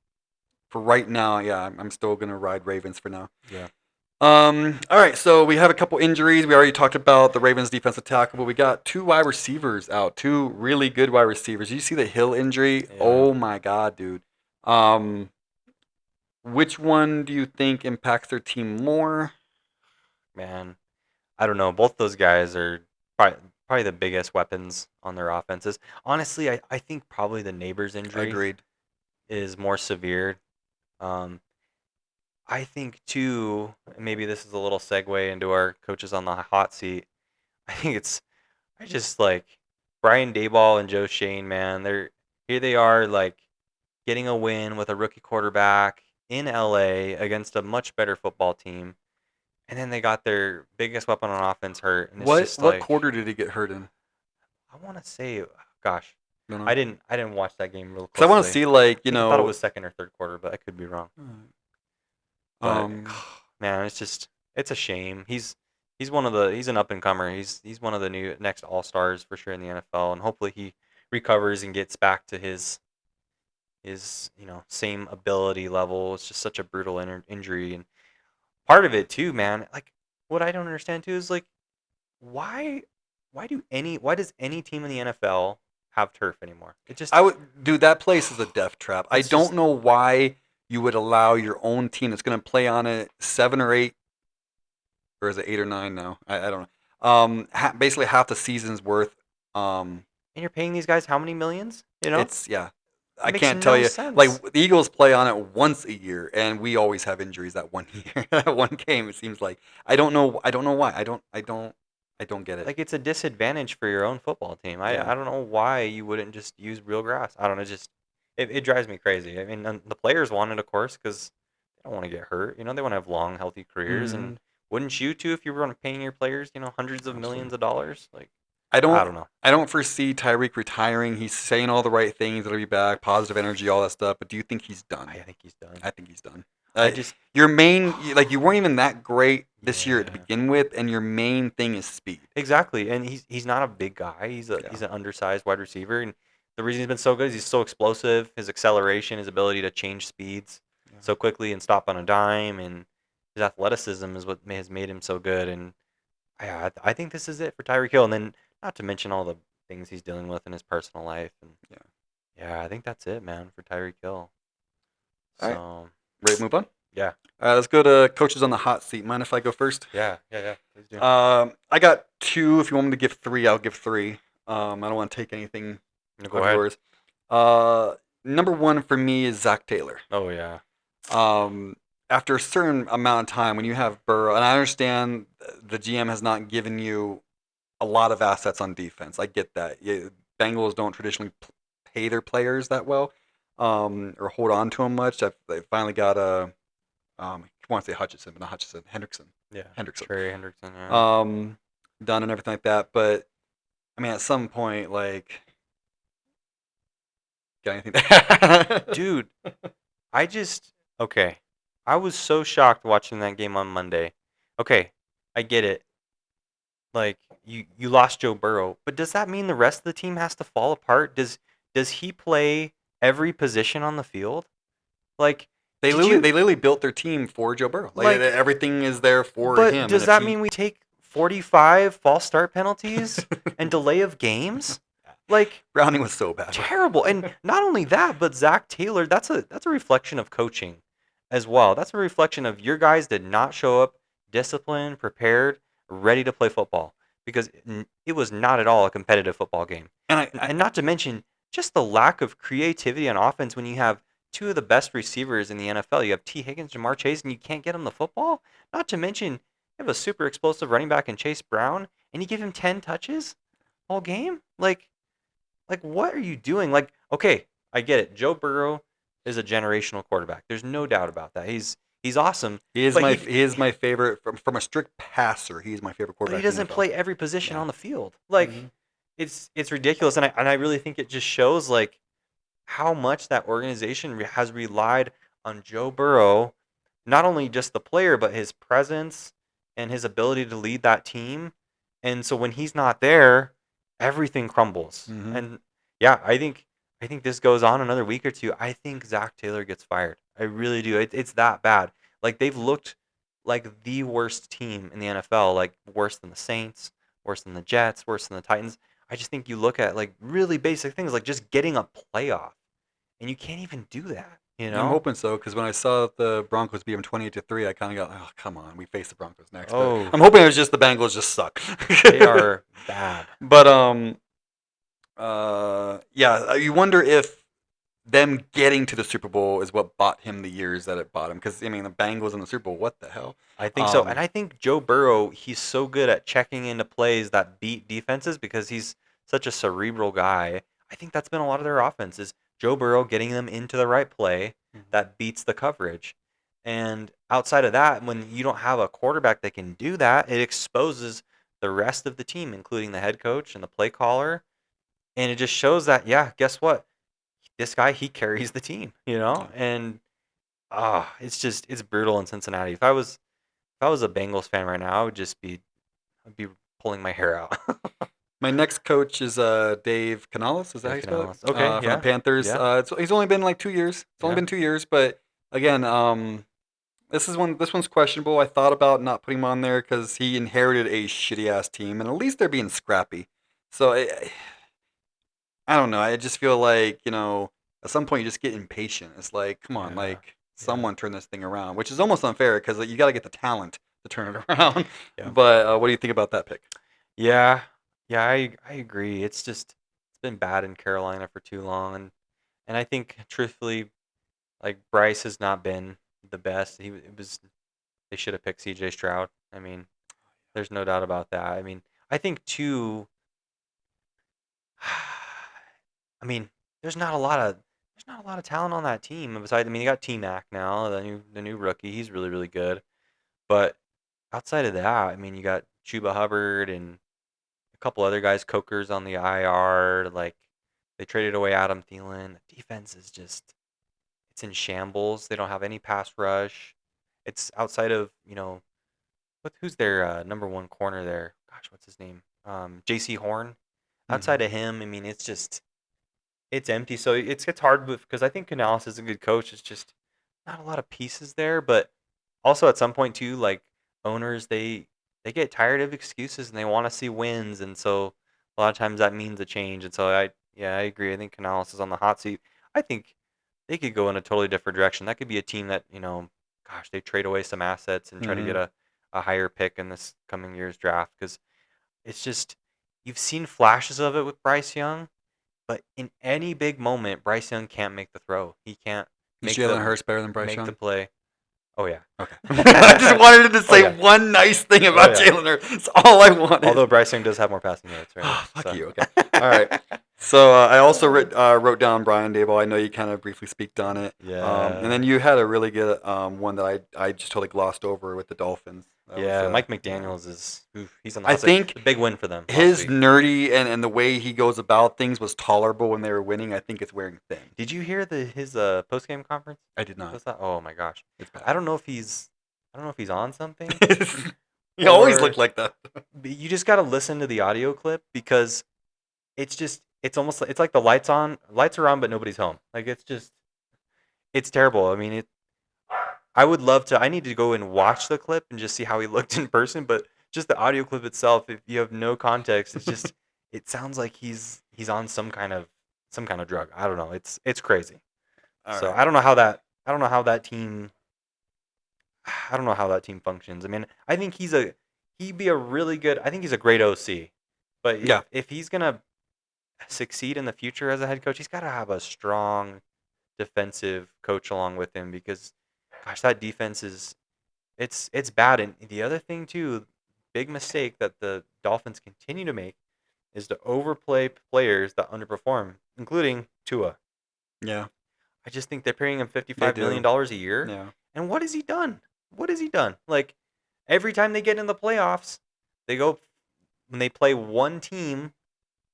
right now, yeah, I'm still gonna ride Ravens for now. Yeah. All right, so we have a couple injuries. We already talked about the Ravens' defensive tackle, but we got 2 wide receivers out, 2 really good wide receivers. Did you see the Hill injury? Yeah. Oh my God, dude. Which one do you think impacts their team more? Man, I don't know. Both those guys are probably the biggest weapons on their offenses. Honestly, I think probably the Neighbors injury Agreed. is more severe. I think too, maybe this is a little segue into our coaches on the hot seat. I just like Brian Daboll and Joe Shane, man. Here they are, like getting a win with a rookie quarterback in LA against a much better football team, and then they got their biggest weapon on offense hurt. And it's just What like, quarter did he get hurt in? I want to say, gosh, No, no. I didn't watch that game real closely. Because I want to see, like, I thought it was second or third quarter, but I could be wrong. But, man, it's a shame. He's an up and comer. He's one of the next all-stars for sure in the NFL, and hopefully he recovers and gets back to his same ability level. It's just such a brutal injury, and part of it too, man. Like what I don't understand too is like why does any team in the NFL have turf anymore? Dude, that place is a death trap. I It's don't just- know why you would allow your own team that's going to play on it 7 or 8, or is it 8 or 9 now? I don't know. Basically half the season's worth. and you're paying these guys how many millions? It's I makes can't tell no you. sense. Like the Eagles play on it once a year, and we always have injuries that one year, that one game. It seems like I don't know why. I don't get it. Like it's a disadvantage for your own football team. Yeah. I don't know why you wouldn't just use real grass. I don't know. It drives me crazy. I mean, the players want it, of course, because they don't want to get hurt. They want to have long, healthy careers. And wouldn't you too if you were paying your players, hundreds of millions of dollars? Like I don't know. I don't foresee Tyreek retiring. He's saying all the right things. He'll be back, positive energy, all that stuff. But do you think he's done? I think he's done. I think he's done. You You weren't even that great this year to Yeah. begin with, and your main thing is speed. Exactly, and he's not a big guy. He's an undersized wide receiver, and the reason he's been so good is he's so explosive. His acceleration, his ability to change speeds so quickly and stop on a dime, and his athleticism is what has made him so good. And I think this is it for Tyreek Hill. And then not to mention all the things he's dealing with in his personal life. And I think that's it, man, for Tyreek Hill. All right. So Ready to move on? yeah, All right, let's go to coaches on the hot seat. Mind if I go first? yeah. Please do. I got 2. If you want me to give 3, I'll give 3. I don't want to take anything Go of ahead. yours. Number 1 for me is Zach Taylor. Oh yeah. After a certain amount of time, when you have Burrow, and I understand the GM has not given you a lot of assets on defense. I get that. Bengals don't traditionally pay their players that well, or hold on to them much. They finally got I want to say Hutchinson, but not Hutchinson, Yeah. Hendrickson, Trey Hendrickson. Yeah. done and everything like that. But I mean, at some point, like, got anything? Dude, okay. I was so shocked watching that game on Monday. Okay, I get it. Like you lost Joe Burrow, but does that mean the rest of the team has to fall apart? Does he play every position on the field? Like They did literally built their team for Joe Burrow. Like, everything is there for but him. does that mean we take 45 false start penalties and delay of games? Like Browning was so bad? terrible. And not only that, but Zach Taylor, that's a reflection of coaching as well. That's a reflection of your guys did not show up disciplined, prepared, ready to play football because it was not at all a competitive football game. And not to mention just the lack of creativity on offense when you have two of the best receivers in the NFL. You have T. Higgins, Jamar Chase, and you can't get him the football. Not to mention you have a super explosive running back in Chase Brown, and you give him 10 touches all game. Like, what are you doing? Like, okay, I get it. Joe Burrow is a generational quarterback. There's no doubt about that. He's awesome. He is but my favorite from a strict passer. He's my favorite But quarterback. he doesn't in the NFL. play every position Yeah. on the field. Like, it's ridiculous, and I really think it just shows like how much that organization has relied on Joe Burrow, not only just the player, but his presence and his ability to lead that team. And so when he's not there, everything crumbles. Mhm. And yeah, I think this goes on another week or two. I think Zach Taylor gets fired. I really do. It's that bad. Like they've looked like the worst team in the NFL, like worse than the Saints, worse than the Jets, worse than the Titans. I just think you look at like really basic things like just getting a playoff, and you can't even do that. You I'm know? hoping so, because when I saw the Broncos beat them 28-3, I kind of got, oh, come on, we face the Broncos next. Oh. But I'm hoping it was just the Bengals just suck. They are bad. But yeah, you wonder if them getting to the Super Bowl is what bought him the years that it bought him. Because I mean, the Bengals in the Super Bowl, what the hell? I think so. And I think Joe Burrow, he's so good at checking into plays that beat defenses because he's such a cerebral guy. I think that's been a lot of their offense is Joe Burrow getting them into the right play that beats the coverage. And outside of that, when you don't have a quarterback that can do that, it exposes the rest of the team, including the head coach and the play caller. And it just shows that, yeah, guess what? This guy, he carries the team, you know? And it's brutal in Cincinnati. If I was a Bengals fan right now, I'd be pulling my hair out. My next coach is Dave Canales. Is that how you spell it? Canales. Okay, from yeah, the Panthers. yeah. He's only been like 2 years. It's only Yeah. been 2 years, but again, this one's questionable. I thought about not putting him on there because he inherited a shitty ass team, and at least they're being scrappy. So I don't know. I just feel like at some point you just get impatient. It's like, come on, Yeah, like someone turn this thing around, which is almost unfair because you got to get the talent to turn it around. Yeah. But what do you think about that pick? Yeah, I agree. It's been bad in Carolina for too long, and I think truthfully, like Bryce has not been the best. They should have picked C.J. Stroud. I mean, there's no doubt about that. I mean, I think too. I mean, there's not a lot of talent on that team. Besides, I mean, you got T Mac now, the new rookie. He's really really good. But outside of that, I mean, you got Chuba Hubbard and a couple other guys, Coker's on the IR. Like they traded away Adam Thielen. The defense is just it's in shambles. They don't have any pass rush. It's outside of who's their number one corner there? Gosh, what's his name? J.C. Horn. Outside of him, I mean, it's empty. So it's hard because I think Canales is a good coach. It's just not a lot of pieces there. But also at some point too, like owners, they get tired of excuses and they want to see wins, and so a lot of times that means a change. And so I agree. I think Canales is on the hot seat. I think they could go in a totally different direction. That could be a team that gosh, they trade away some assets and try to get a higher pick in this coming year's draft because it's just you've seen flashes of it with Bryce Young, but in any big moment, Bryce Young can't make the throw. He can't Is make Jalen the, Hurts better than Bryce make Young? the play. Oh yeah. Okay. I just wanted him to say yeah. one nice thing about yeah. Jalen Hurts. That's all I wanted. Although Bryce Young does have more passing yards, right? Oh, fuck So. you. Okay. All right. So I also wrote down Brian Daboll. I know you kind of briefly speaked on it. Yeah. And then you had a really good one that I just totally glossed over with the Dolphins. That Yeah, was, Mike McDaniels is he's on the I hot seat. think It's a big win for them. his last week. nerdy and the way he goes about things was tolerable when they were winning. I think it's wearing thin. Did you hear his post game conference? I did not. What's that? Oh my gosh. It's bad. I don't know if he's on something. He always Or- looked like that. But you just got to listen to the audio clip because it's almost it's like the lights are on but nobody's home. Like it's terrible. I mean, I would love to. I need to go and watch the clip and just see how he looked in person, but just the audio clip itself, if you have no context, it's just it sounds like he's on some kind of drug. I don't know. It's crazy. All So right. I don't know how that team functions. I mean, I think he'd be a really good. I think he's a great OC, but Yeah. if he's gonna succeed in the future as a head coach, he's got to have a strong defensive coach along with him because, gosh, that defense it's bad. And the other thing too, big mistake that the Dolphins continue to make is to overplay players that underperform, including Tua. Yeah. I just think they're paying him $55 million a year. Yeah. And what has he done? What has he done? Like, every time they get in the playoffs, when they play one team,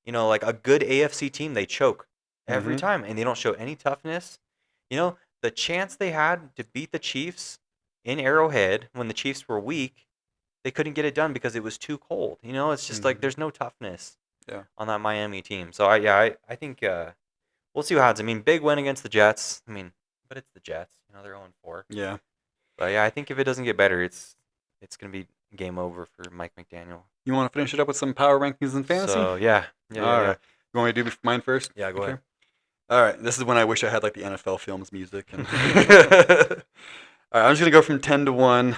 like a good AFC team, they choke every Mhm. time. And they don't show any toughness. The chance they had to beat the Chiefs in Arrowhead when the Chiefs were weak, they couldn't get it done because it was too cold. It's just like Mhm. there's no toughness Yeah. on that Miami team. So, I think we'll see what happens. I mean, big win against the Jets. I mean, but it's the Jets. They're 0-4. Yeah. But yeah, I think if it doesn't get better, it's gonna be game over for Mike McDaniel. You want to finish it up with some power rankings in fantasy? So yeah. All right. You want me to do mine first? Yeah, go ahead. All right. This is when I wish I had like the NFL films music. And All right. I'm just gonna go from 10 to 1.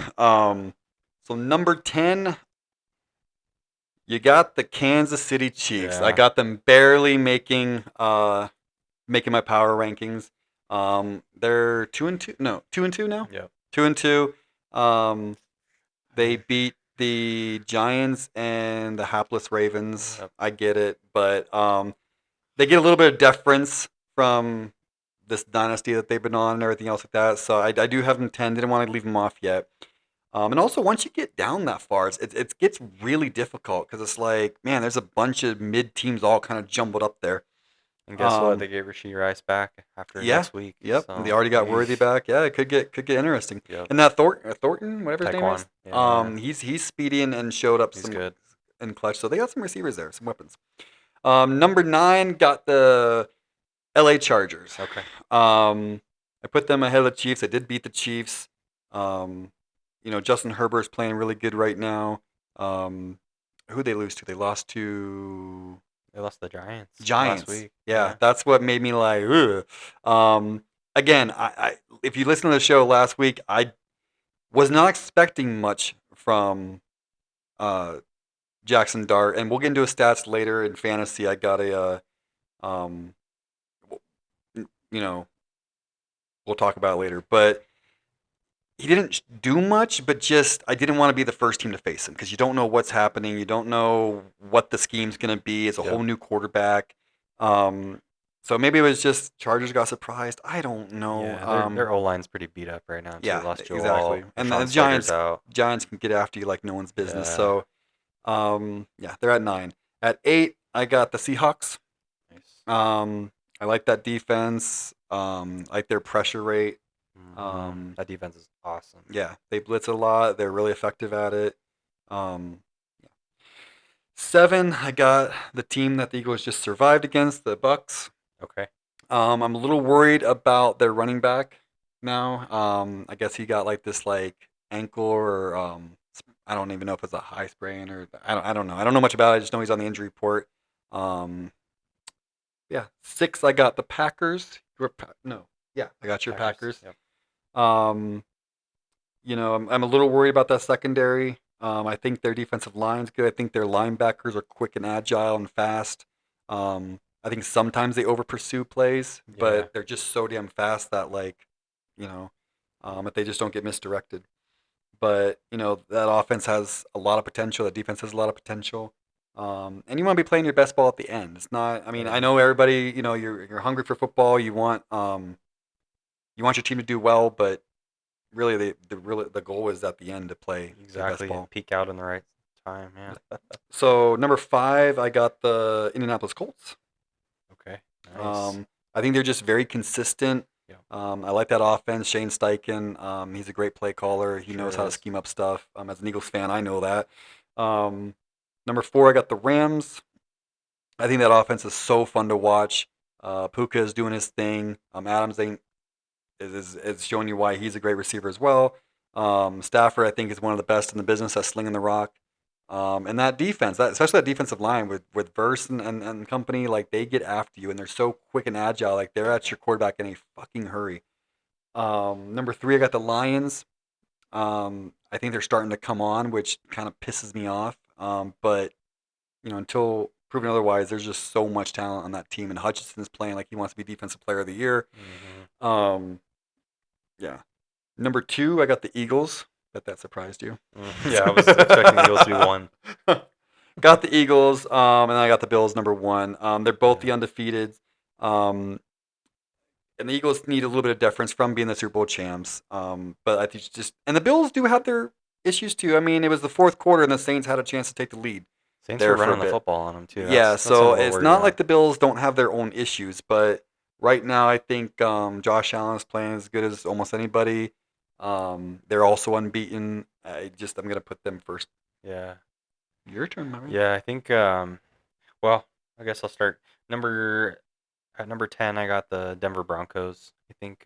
So number 10, you got the Kansas City Chiefs. Yeah. I got them barely making my power rankings. They're 2-2. No, 2-2 now. Yep. 2-2. They beat the Giants and the hapless Ravens. Yep. I get it, but they get a little bit of deference from this dynasty that they've been on and everything else like that. So I do have them 10. Didn't want to leave them off yet. And also, once you get down that far, it gets really difficult because it's like, man, there's a bunch of mid teams all kind of jumbled up there. And guess what? They gave Rashee Rice back after Yeah. next week. Yep, So, they already got Worthy oof. back. Yeah, it could get interesting. Yep. And that Thornton, whatever his name is, Taekwon. Yeah. he's speedy and showed up He's some good. in clutch. So they got some receivers there, some weapons. Number 9 got the LA Chargers. Okay. I put them ahead of the Chiefs. They did beat the Chiefs. Justin Herbert's playing really good right now. Who'd they lose to? They lost to They lost the Giants. Giants. Last week. Yeah, that's what made me like, ugh. Again, I if you listen to the show last week, I was not expecting much from Jackson Dart, and we'll get into his stats later in fantasy. I got we'll talk about it later, but he didn't do much, but just I didn't want to be the first team to face him because you don't know what's happening. You don't know what the scheme's going to be. It's a whole new quarterback. So maybe it was just Chargers got surprised. I don't know. Yeah, their O-line's pretty beat up right now. Too. Yeah, Lost Joe exactly. Alt, And Rashawn the Giants Slater's out. Giants can get after you like no one's business. Yeah. So, they're at 9. At 8, I got the Seahawks. Nice. I like that defense. I like their pressure rate. That defense is awesome. Yeah, they blitz a lot. They're really effective at it. 7, I got the team that the Eagles just survived against, the Bucs. Okay. I'm a little worried about their running back now. I guess he got like this ankle or I don't even know if it's a high sprain or I don't know. I don't know much about it. I just know he's on the injury report. 6, I got the Packers. I got your Packers. Yep. I'm a little worried about that secondary. I think their defensive line's good. I think their linebackers are quick and agile and fast. I think sometimes they over pursue plays, Yeah. but they're just so damn fast that if they just don't get misdirected. But that offense has a lot of potential. That defense has a lot of potential. And you want to be playing your best ball at the end. It's not. I mean, I know everybody. You're hungry for football. You want your team to do well, but really, the goal is at the end to play your best Exactly. ball. And peak out in the right time. Yeah. So number 5, I got the Indianapolis Colts. Okay. Nice. I think they're just very consistent. Yeah. I like that offense. Shane Steichen, he's a great play caller. He Sure knows how to is. scheme up stuff. As an Eagles fan, I know that. Number 4, I got the Rams. I think that offense is so fun to watch. Puka is doing his thing. Adams is showing you why he's a great receiver as well. Stafford, I think, is one of the best in the business at slinging the rock. And that defense, especially that defensive line with Verse and company, like they get after you and they're so quick and agile. Like they're at your quarterback in a fucking hurry. Number 3, I got the Lions. I think they're starting to come on, which kind of pisses me off. But until proven otherwise, there's just so much talent on that team, and Hutchinson is playing like he wants to be Defensive Player of the Year. Mm-hmm. Yeah. Number 2, I got the Eagles. Bet that surprised you. Yeah, I was expecting the Eagles to be 1. Got the Eagles, and then I got the Bills number 1. They're both the undefeated. And the Eagles need a little bit of deference from being the Super Bowl champs. But I think and the Bills do have their issues too. I mean, it was the fourth quarter, and the Saints had a chance to take the lead. Saints there were for a running the bit. football on them too. Yeah, That's so something to it's worry not about. like the Bills don't have their own issues, but right now I think Josh Allen is playing as good as almost anybody. They're also unbeaten. I'm gonna put them first. Yeah. Your turn, my man. Yeah, I think. Well, I guess I'll start. At number 10, I got the Denver Broncos. I think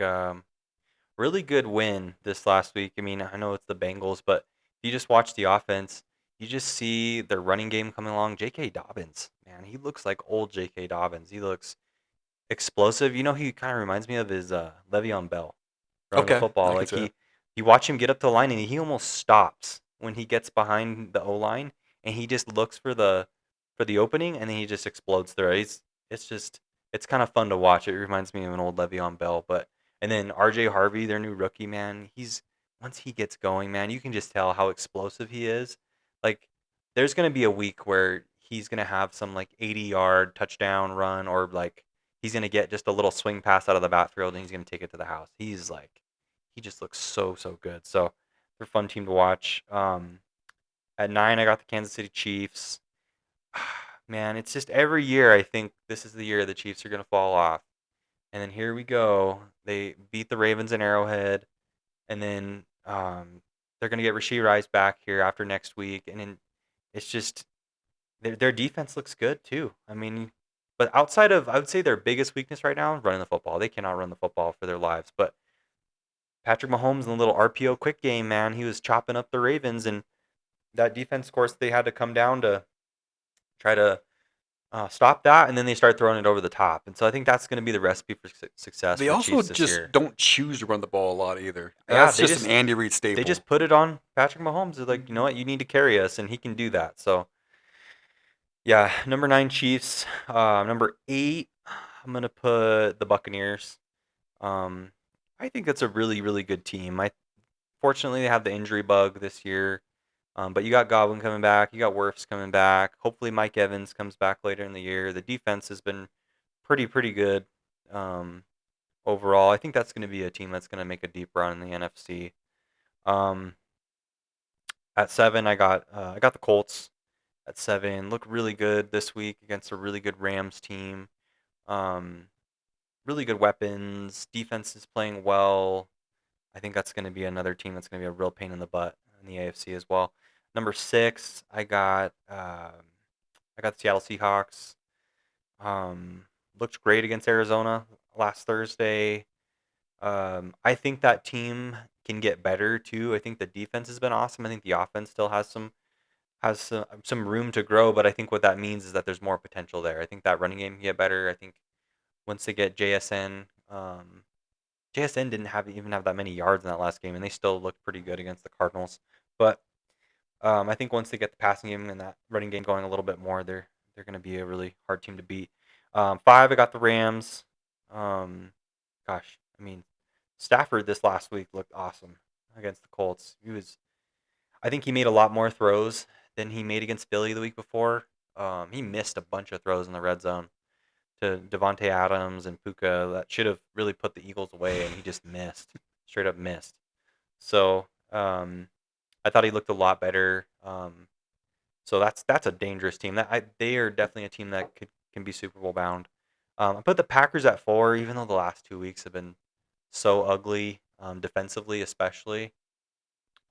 really good win this last week. I mean, I know it's the Bengals, but if you just watch the offense, you just see their running game coming along. J.K. Dobbins, man, he looks like old J.K. Dobbins. He looks explosive. He kind of reminds me of his Le'Veon Bell running the Okay, I football. can Like see that. you watch him get up to the line and he almost stops when he gets behind the O line and he just looks for the opening and then he just explodes through it. It's kind of fun to watch. It reminds me of an old Le'Veon Bell, and then R.J. Harvey, their new rookie, man, once he gets going, man, you can just tell how explosive he is. Like there's gonna be a week where he's gonna have some like 80-yard touchdown run or like he's gonna get just a little swing pass out of the backfield and he's gonna take it to the house. He just looks so good. So they're a fun team to watch. At 9, I got the Kansas City Chiefs. Man, it's just every year I think this is the year the Chiefs are gonna fall off, and then here we go. They beat the Ravens in Arrowhead, and then they're gonna get Rashee Rice back here after next week, and then it's just their defense looks good too. I mean, but outside of I would say their biggest weakness right now is running the football. They cannot run the football for their lives. But Patrick Mahomes in the little RPO quick game, man, he was chopping up the Ravens, and that defense, of course, they had to come down to try to stop that, and then they start throwing it over the top. And so I think that's going to be the recipe for success They for the also Chiefs this just year. don't choose to run the ball a lot either. Yeah, That's just an Andy Reid staple. They just put it on Patrick Mahomes. They're like, you know what, you need to carry us, and he can do that. So, yeah, number 9 Chiefs. Number 8, I'm gonna put the Buccaneers. I think that's a really good team. Fortunately they have the injury bug this year, but you got Godwin coming back, you got Wirfs coming back. Hopefully Mike Evans comes back later in the year. The defense has been pretty good overall. I think that's going to be a team that's going to make a deep run in the NFC. At 7, I got the Colts. At 7, look really good this week against a really good Rams team. Really good weapons. Defense is playing well. I think that's going to be another team that's going to be a real pain in the butt in the AFC as well. Number 6, I got the Seattle Seahawks. Looked great against Arizona last Thursday. I think that team can get better too. I think the defense has been awesome. I think the offense still has some room to grow, but I think what that means is that there's more potential there. I think that running game can get better. I think once they get JSN, JSN didn't even have that many yards in that last game, and they still looked pretty good against the Cardinals. But I think once they get the passing game and that running game going a little bit more, they're going to be a really hard team to beat. 5, I got the Rams. Gosh, I mean, Stafford this last week looked awesome against the Colts. I think he made a lot more throws than he made against Philly the week before. He missed a bunch of throws in the red zone to Devontae Adams and Puka that should have really put the Eagles away, and he just missed, straight up missed. So I thought he looked a lot better. So that's a dangerous team. They are definitely a team that can be Super Bowl bound. I put the Packers at 4, even though the last 2 weeks have been so ugly, defensively especially.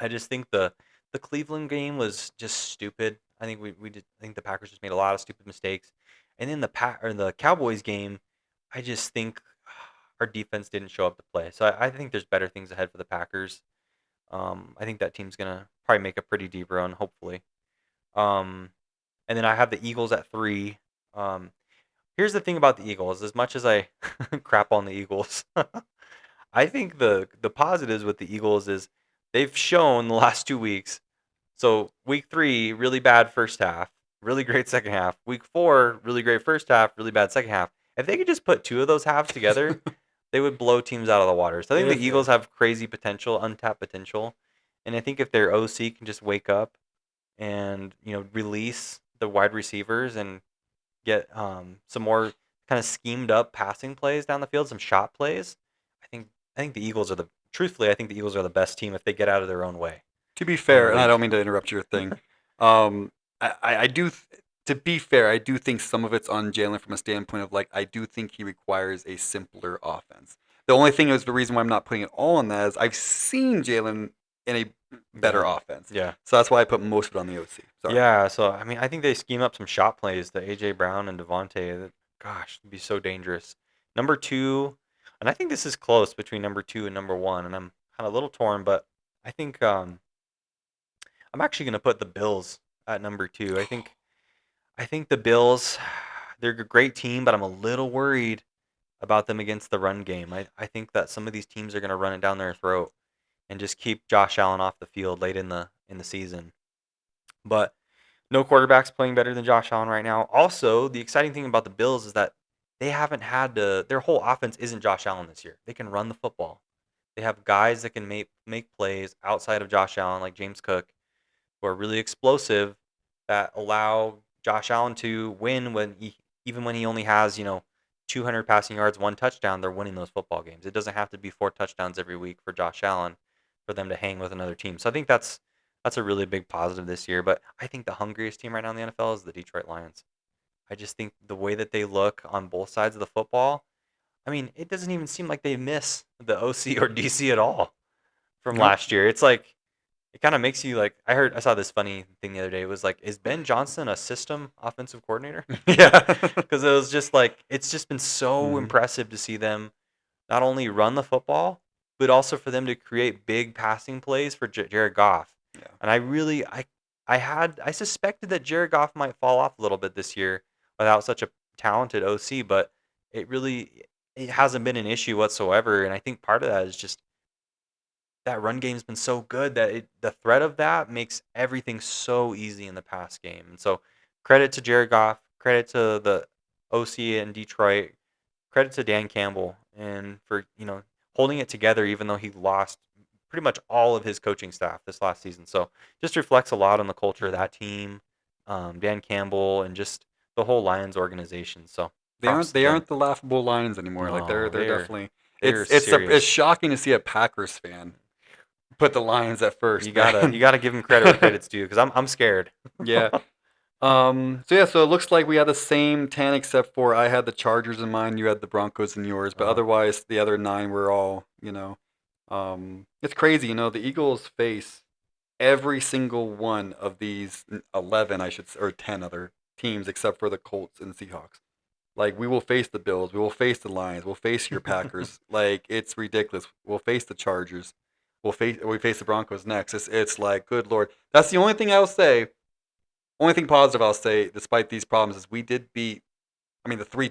I just think the Cleveland game was just stupid. I think I think the Packers just made a lot of stupid mistakes. And then the Cowboys game, I just think our defense didn't show up to play. So I think there's better things ahead for the Packers. I think that team's gonna probably make a pretty deep run, hopefully. Um, and then I have the Eagles at 3. Here's the thing about the Eagles. As much as I crap on the Eagles, I think the positives with the Eagles is they've shown the last 2 weeks. So week 3, really bad first half, really great second half. Week 4, really great first half, really bad second half. If they could just put 2 of those halves together, they would blow teams out of the water. So I think the Eagles have crazy potential, untapped potential. And I think if their OC can just wake up and release the wide receivers and get some more kind of schemed up passing plays down the field, some shot plays, I think the Eagles are I think the Eagles are the best team if they get out of their own way. To be fair, and I don't mean to interrupt your thing, I do. To be fair, I do think some of it's on Jalen from a standpoint of I do think he requires a simpler offense. The only thing is the reason why I'm not putting it all on that is I've seen Jalen in a better offense. Yeah. So that's why I put most of it on the OC. Sorry. Yeah. So I mean, I think they scheme up some shot plays to AJ Brown and Devontae. That, gosh, it'd be so dangerous. Number 2, and I think this is close between number 2 and number 1, and I'm kind of a little torn, but I think I'm actually going to put the Bills at number 2. I think the Bills, they're a great team, but I'm a little worried about them against the run game. I think that some of these teams are going to run it down their throat and just keep Josh Allen off the field late in the season. But no quarterback's playing better than Josh Allen right now. Also, the exciting thing about the Bills is that they haven't had their whole offense isn't Josh Allen this year. They can run the football. They have guys that can make plays outside of Josh Allen, like James Cook, who are really explosive, that allow Josh Allen to win even when he only has 200 passing yards, 1 touchdown. They're winning those football games. It doesn't have to be 4 touchdowns every week for Josh Allen for them to hang with another team. So I think that's a really big positive this year. But I think the hungriest team right now in the NFL is the Detroit Lions. I just think the way that they look on both sides of the football, I mean, it doesn't even seem like they miss the OC or DC at all from last year. It's like, it kind of makes you I saw this funny thing the other day. It was like, is Ben Johnson a system offensive coordinator? Yeah. Because it was just it's just been so impressive to see them not only run the football, but also for them to create big passing plays for Jared Goff. Yeah. And I suspected that Jared Goff might fall off a little bit this year without such a talented OC, but it hasn't been an issue whatsoever. And I think part of that is just that run game's been so good that the threat of that makes everything so easy in the pass game. And so credit to Jared Goff, credit to the OC in Detroit, credit to Dan Campbell and for, holding it together even though he lost pretty much all of his coaching staff this last season. So just reflects a lot on the culture of that team, Dan Campbell, and just the whole Lions organization. So they aren't the laughable Lions anymore. No, They're definitely they're it's shocking to see a Packers fan put the Lions at first. You gotta give them credit where credit's due because I'm scared. Yeah. So it looks like we had the same 10 except for I had the Chargers in mine, you had the Broncos in yours, but otherwise the other 9 were all, it's crazy, the Eagles face every single one of these 11, or 10 other teams except for the Colts and Seahawks. We will face the Bills, we will face the Lions, we'll face your Packers. It's ridiculous. We'll face the Chargers. We face the Broncos next. It's like, good Lord. That's the only thing I'll say. Only thing positive I'll say, despite these problems, is we did beat. I mean, the 3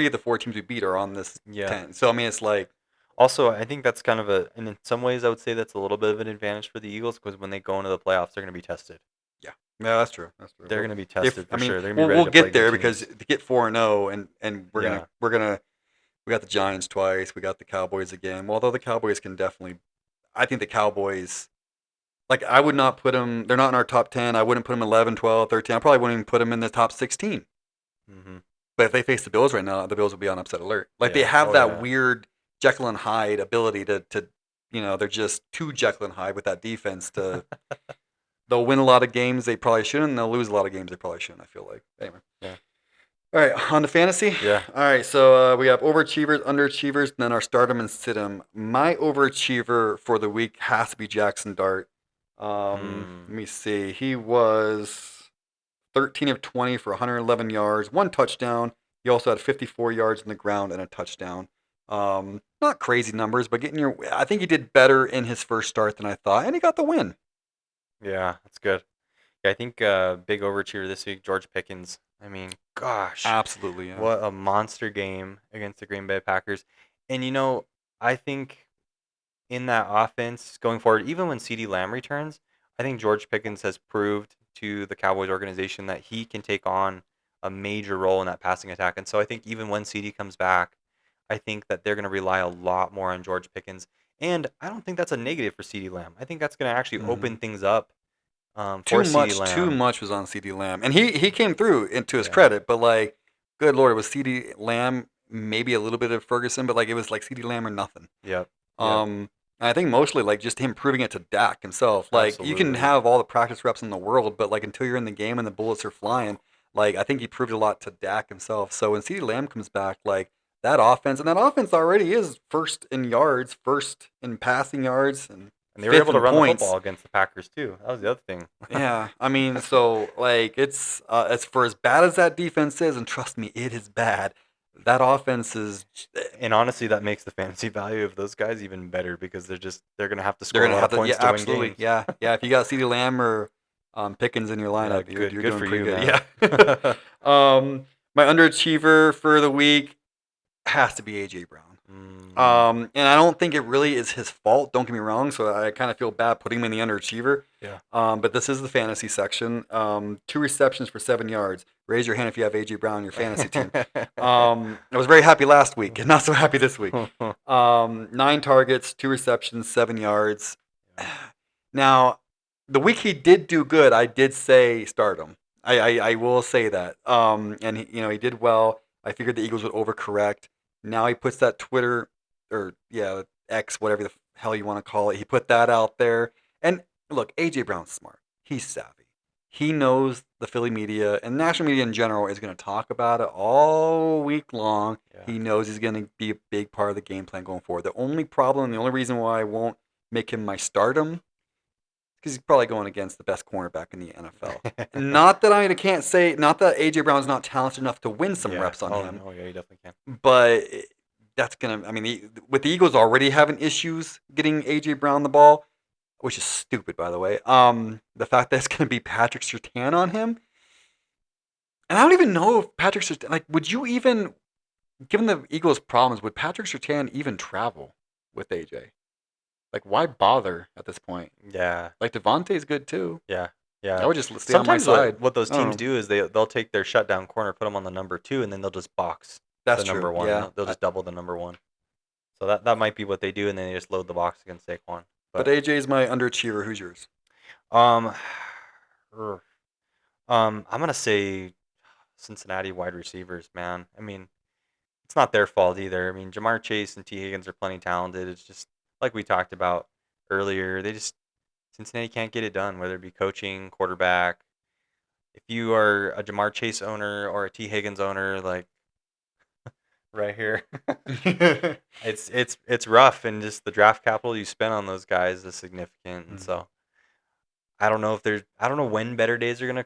of the 4 teams we beat are on this 10. So I mean, it's like. Also, I think that's kind of and in some ways, I would say that's a little bit of an advantage for the Eagles because when they go into the playoffs, they're going to be tested. Yeah, that's true. They're going to be tested for sure. They're we'll get there because to get 4-0, and we're gonna We got the Giants twice. We got the Cowboys again. Although the Cowboys can definitely, I think the Cowboys, like I would not put them. They're not in our top 10. I wouldn't put them 11, 12, 13. I probably wouldn't even put them in the top 16. Mm-hmm. But if they face the Bills right now, the Bills will be on upset alert. Like they Yeah. have Oh, that yeah. weird Jekyll and Hyde ability to they're just too Jekyll and Hyde with that defense. They'll win a lot of games they probably shouldn't, and they'll lose a lot of games they probably shouldn't. I feel like. Anyway. Yeah. All right, on to fantasy. Yeah. All right, so we have overachievers, underachievers, and then our stardom and situm. My overachiever for the week has to be Jackson Dart. Let me see. He was 13 of 20 for 111 yards, 1 touchdown. He also had 54 yards in the ground and a touchdown. Not crazy numbers, but I think he did better in his first start than I thought, and he got the win. Yeah, that's good. Yeah, I think big overachiever this week, George Pickens. I mean, gosh, Absolutely, yeah. what a monster game against the Green Bay Packers. And I think in that offense going forward, even when CeeDee Lamb returns, I think George Pickens has proved to the Cowboys organization that he can take on a major role in that passing attack. And so I think even when CeeDee comes back, I think that they're going to rely a lot more on George Pickens. And I don't think that's a negative for CeeDee Lamb. I think that's going to actually open things up for CeeDee Lamb. Too much was on CeeDee Lamb, and he came through into his Yeah. credit. But like, good lord, it was CeeDee Lamb, maybe a little bit of Ferguson, but like it was like CeeDee Lamb or nothing. Yep. I think mostly like just him proving it to Dak himself. Like you can Absolutely. have all the practice reps in the world, but like until you're in the game and the bullets are flying, like I think he proved a lot to Dak himself. So when CeeDee Lamb comes back, like that offense already is first in yards, first in passing yards, and And they were fifth able to in run points. the football against the Packers too. That was the other thing. Yeah, I mean, so like it's as for as bad as that defense is, and trust me, it is bad. That offense is. And honestly, that makes the fantasy value of those guys even better because they're gonna have to They're score a gonna lot have of to, points yeah, to absolutely, win games. yeah. If you got CeeDee Lamb or Pickens in your lineup, good you're doing for pretty you, good. man. Yeah. My underachiever for the week has to be AJ Brown. And I don't think it really is his fault. Don't get me wrong. So I kind of feel bad putting him in the underachiever. Yeah. But this is the fantasy section. 2 receptions for 7 yards. Raise your hand if you have AJ Brown on your fantasy team. I was very happy last week and not so happy this week. 9 targets, 2 receptions, 7 yards. Now, the week he did do good, I did say start him. I will say that. And he did well. I figured the Eagles would overcorrect. Now he puts that Twitter X, whatever the hell you want to call it. He put that out there. And look, AJ Brown's smart. He's savvy. He knows the Philly media and national media in general is going to talk about it all week long. Yeah. He knows he's going to be a big part of the game plan going forward. The only reason why I won't make him my stardom because he's probably going against the best cornerback in the NFL. Not that AJ Brown's not talented enough to win some reps on him. Oh, yeah, he definitely can. But that's with the Eagles already having issues getting AJ Brown the ball, which is stupid, by the way. The fact that it's going to be Patrick Surtain on him, and I don't even know if Patrick Surtain, would you even, given the Eagles' problems, would Patrick Surtain even travel with AJ? Why bother at this point? Yeah. Devontae's good too. Yeah. I would just stay Sometimes on my side. what those teams do is they'll take their shutdown corner, put him on the number 2, and then they'll just box That's the number true. 1. Yeah. They'll just double the number 1. So that might be what they do, and then they just load the box against Saquon. But AJ's my underachiever. Who's yours? I'm gonna say Cincinnati wide receivers, man. I mean, it's not their fault either. I mean, Jamar Chase and T. Higgins are plenty talented. It's just like we talked about earlier. Cincinnati can't get it done, whether it be coaching, quarterback. If you are a Jamar Chase owner or a T. Higgins owner, right here, it's rough, and just the draft capital you spend on those guys is significant. And so I don't know when better days are gonna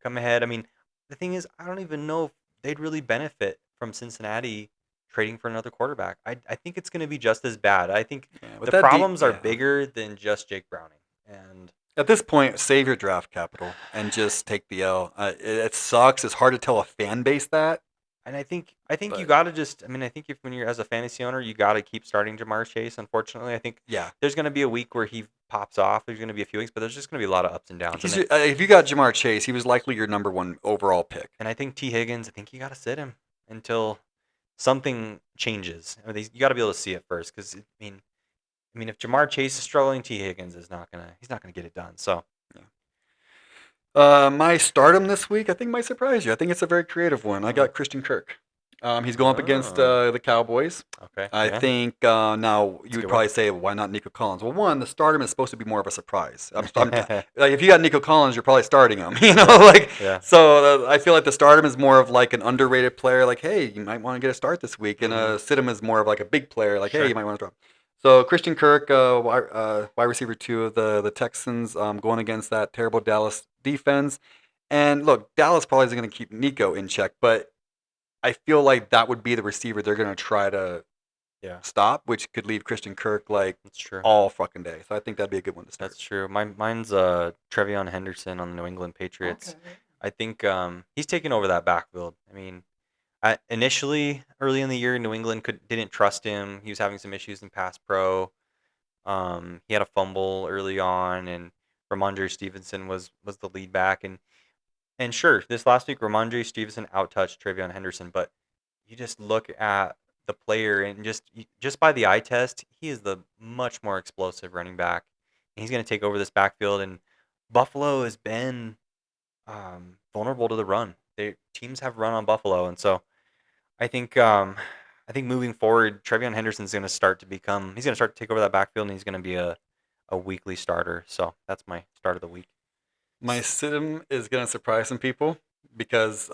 come ahead. I mean, the thing is, I don't even know if they'd really benefit from Cincinnati trading for another quarterback. I think it's going to be just as bad. I think the problems are bigger than just Jake Browning. And at this point, save your draft capital and just take the L. It sucks. It's hard to tell a fan base that. And I think you got to just. I mean, I think when you're as a fantasy owner, you got to keep starting Jamar Chase. Unfortunately, I think there's going to be a week where he pops off. There's going to be a few weeks, but there's just going to be a lot of ups and downs. If you got Jamar Chase, he was likely your number 1 overall pick. And I think T. Higgins, I think you got to sit him until something changes. I mean, you got to be able to see it first, because I mean, if Jamar Chase is struggling, T Higgins is not gonna get it done. So My stardom this week, I think, might surprise you. I think it's a very creative one. I got Christian Kirk. He's going up against the Cowboys. okay, I yeah. think now you good would one. probably say, why not Nico Collins? Well, one, the stardom is supposed to be more of a surprise. Like, if you got Nico Collins, you're probably starting him. Like, Yeah. so I feel like the stardom is more of like an underrated player. Like, hey, you might want to get a start this week, and sit him is more of like a big player. Like, Sure. hey, you might want to drop. So Christian Kirk, wide receiver 2 of the Texans, going against that terrible Dallas defense. And look, Dallas probably isn't going to keep Nico in check, but I feel like that would be the receiver they're going to try to stop, which could leave Christian Kirk like That's true. all fucking day. So I think that'd be a good one to start. That's true. Mine's Trevion Henderson on the New England Patriots. Okay. I think he's taking over that backfield. I mean, initially early in the year, New England didn't trust him. He was having some issues in pass pro. He had a fumble early on, and Ramondre Stevenson was the lead back, and sure, this last week Ramondre Stevenson outtouched Trevion Henderson, but you just look at the player, and just by the eye test, he is the much more explosive running back, and he's going to take over this backfield. And Buffalo has been vulnerable to the run. Teams have run on Buffalo, and so I think moving forward, Trevion Henderson's going to start to take over that backfield, and he's going to be a weekly starter. So that's my start of the week. My sit-em is going to surprise some people because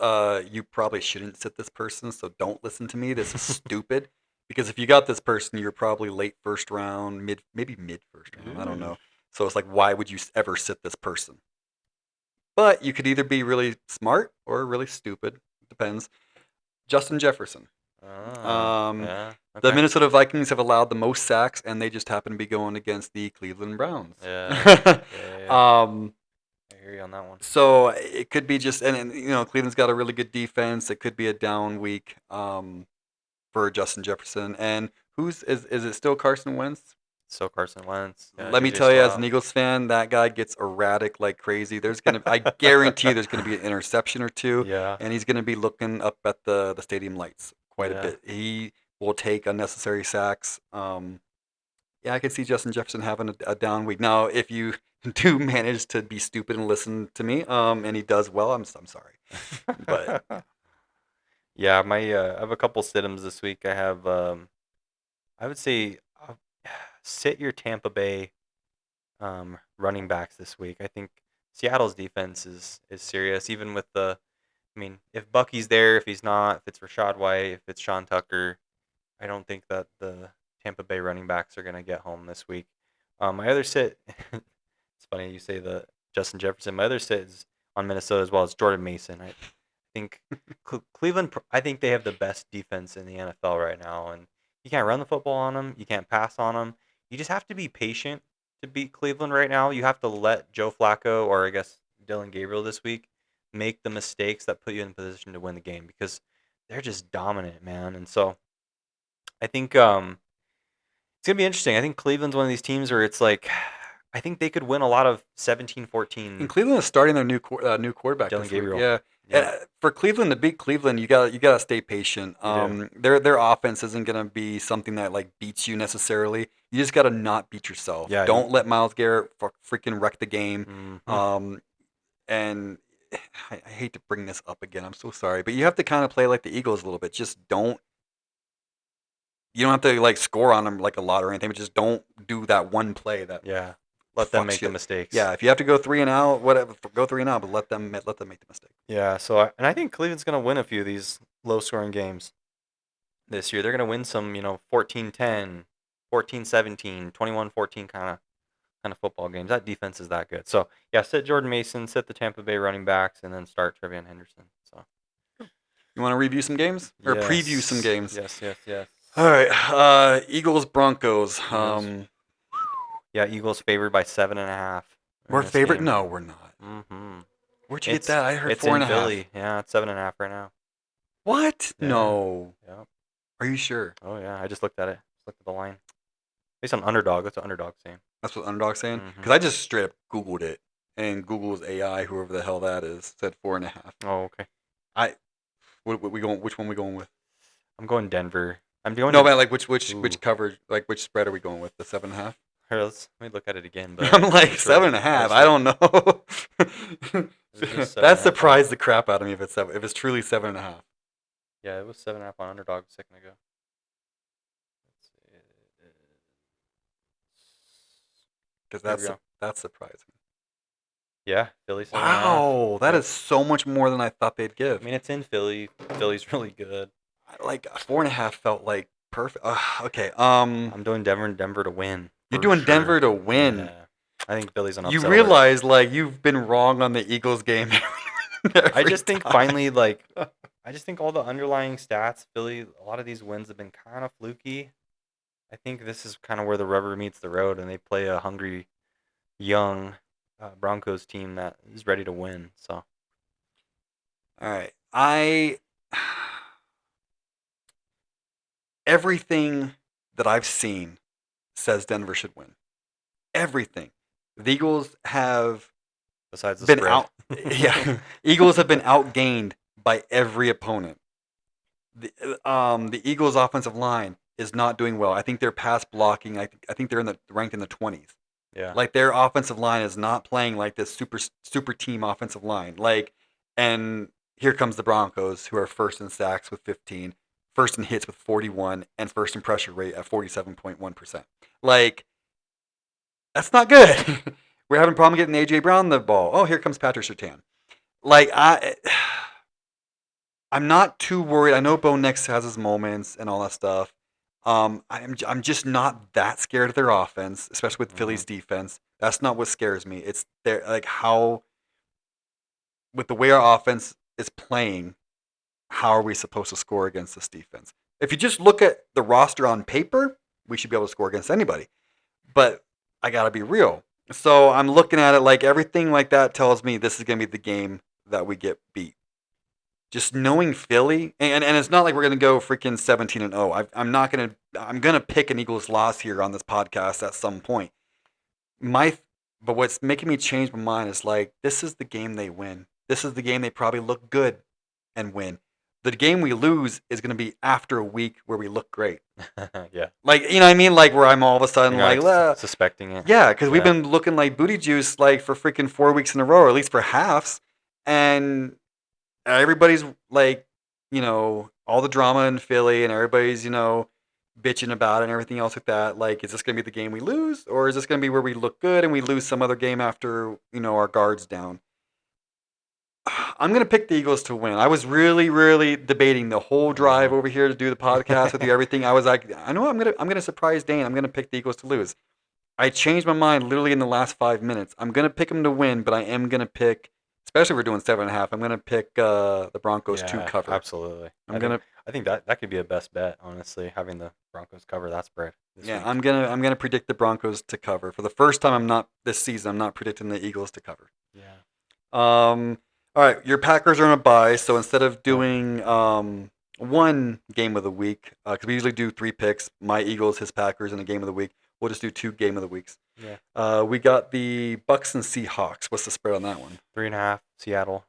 you probably shouldn't sit this person, so don't listen to me. This is stupid. Because if you got this person, you're probably late first round, maybe mid first round. I don't know. So it's like, why would you ever sit this person? But you could either be really smart or really stupid. It depends. Justin Jefferson. Yeah. The Okay. Minnesota Vikings have allowed the most sacks, and they just happen to be going against the Cleveland Browns. Yeah. I hear you on that one. So it could be just, and Cleveland's got a really good defense. It could be a down week for Justin Jefferson. And is it still Carson Wentz? So Carson Wentz. Let me tell you, as an Eagles fan, that guy gets erratic like crazy. I guarantee there's gonna be an interception or two, Yeah. and he's gonna be looking up at the stadium lights quite a bit. He will take unnecessary sacks. I could see Justin Jefferson having a down week. Now, if you do manage to be stupid and listen to me, and he does well, I'm sorry. But yeah, I have a couple sit-ems this week. I have I would say sit your Tampa Bay running backs this week. I think Seattle's defense is serious, even with if Bucky's there, if he's not, if it's Rashad White, if it's Sean Tucker, I don't think that the Tampa Bay running backs are going to get home this week. My other sit, it's funny you say the Justin Jefferson. My other sit is on Minnesota as well. It's Jordan Mason. I think Cleveland, I think they have the best defense in the NFL right now, and you can't run the football on them. You can't pass on them. You just have to be patient to beat Cleveland right now. You have to let Joe Flacco, or I guess Dylan Gabriel this week, make the mistakes that put you in position to win the game, because they're just dominant, man. And so I think it's going to be interesting. I think Cleveland's one of these teams where it's like, I think they could win a lot of 17-14. And Cleveland is starting their new quarterback Dylan this Gabriel. week. Yeah. For Cleveland to beat Cleveland, you gotta stay patient. Their offense isn't gonna be something that like beats you necessarily. You just gotta not beat yourself. Yeah, Don't let Myles Garrett freaking wreck the game. Mhm. And I hate to bring this up again. I'm so sorry, but you have to kind of play like the Eagles a little bit. Just don't. You don't have to like score on them like a lot or anything, but just don't do that one play that. Let them make the the mistakes. Yeah, if you have to go 3 and out, whatever, go 3 and out, but let them make the mistake. Yeah, so I think Cleveland's going to win a few of these low-scoring games this year. They're going to win some, 14-10, 14-17, 21-14 kind of football games. That defense is that good. So, yeah, sit Jordan Mason, sit the Tampa Bay running backs, and then start Trevion Henderson. So, you want to review some games or preview some games? Yes. All right, Eagles Broncos. Yeah, Eagles favored by 7.5. We're favored? No, we're not. Mm-hmm. Where'd you get that? I heard it's 4.5. in Philly. Yeah, it's 7.5 right now. What? Yeah. No. Yeah. Are you sure? Oh yeah, I just looked at it. Just looked at the line. Based on Underdog. That's what Underdog's saying. That's what Underdog's saying? Mhm. Because I just straight up Googled it, and Google's AI, whoever the hell that is, said 4.5. Oh, okay. Which one we going with? I'm going Denver. I'm going. No, to, man, like which Ooh. coverage, like which spread are we going with? The 7.5? Here, let me look at it again. But I'm like pretty sure 7.5. I don't know. It was just That 7.5. surprised the crap out of me if it's truly 7.5. Yeah, it was 7.5 on underdog a second ago. Let's see. Because Here we go. that's surprising. Yeah, Philly 7.5. Wow, that Yep. is so much more than I thought they'd give. I mean, it's in Philly. Philly's really good. Like 4.5 felt like perfect. Okay. I'm doing Denver to win. You're for doing sure. Denver to win. Yeah. I think Philly's an upset. You realize like you've been wrong on the Eagles game. I just think time. finally, like, I just think all the underlying stats, Philly, a lot of these wins have been kind of fluky. I think this is kind of where the rubber meets the road, and they play a hungry, young Broncos team that is ready to win. So, All right. Everything that I've seen says Denver should win. Everything. The Eagles have besides the been spread, out. Yeah, Eagles have been outgained by every opponent. The Eagles' offensive line is not doing well. I think their pass blocking. I think they're ranked in the 20s. yeah, Like their offensive line is not playing like this super team offensive line. Like, and here comes the Broncos, who are first in sacks with 15, first in hits with 41, and first in pressure rate at 47.1%. Like, that's not good. We're having a problem getting AJ Brown the ball. Oh, here comes Patrick Surtain. Like I'm not too worried. I know Bo Nix has his moments and all that stuff. I'm just not that scared of their offense, especially with Philly's defense. That's not what scares me. It's their like how with the way our offense is playing, how are we supposed to score against this defense? If you just look at the roster on paper, we should be able to score against anybody. But I gotta be real. So I'm looking at it like everything like that tells me this is gonna be the game that we get beat. Just knowing Philly, and it's not like we're gonna go freaking 17-0. I'm gonna pick an Eagles loss here on this podcast at some point. But what's making me change my mind is like this is the game they win. This is the game they probably look good and win. The game we lose is gonna be after a week where we look great. yeah. Like you know what I mean? Like where I'm all of a sudden You're like not suspecting it. yeah, because we've Yeah. been looking like booty juice like for freaking 4 weeks in a row, or at least for halves, and everybody's like, you know, all the drama in Philly, and everybody's, you know, bitching about it and everything else like that. Like, is this going to be the game we lose, or is this going to be where we look good and we lose some other game after, you know, our guard's down? I'm going to pick the Eagles to win. I was really, really debating the whole drive over here to do the podcast with you, everything. I was like, I know I'm going to surprise Dane. I'm going to pick the Eagles to lose. I changed my mind literally in the last 5 minutes. I'm going to pick them to win, but I am going to pick, especially if we're doing 7.5, I'm going to pick the Broncos to cover. Absolutely. I think that could be a best bet, honestly, having the Broncos cover that spread. Yeah, week. I'm gonna predict the Broncos to cover. For the first time this season, I'm not predicting the Eagles to cover. Yeah. All right, your Packers are on a bye, so instead of doing one game of the week, because we usually do 3 picks, my Eagles, his Packers, and a game of the week, we'll just do 2 game of the weeks. Yeah. We got the Bucs and Seahawks. What's the spread on that one? 3.5, Seattle.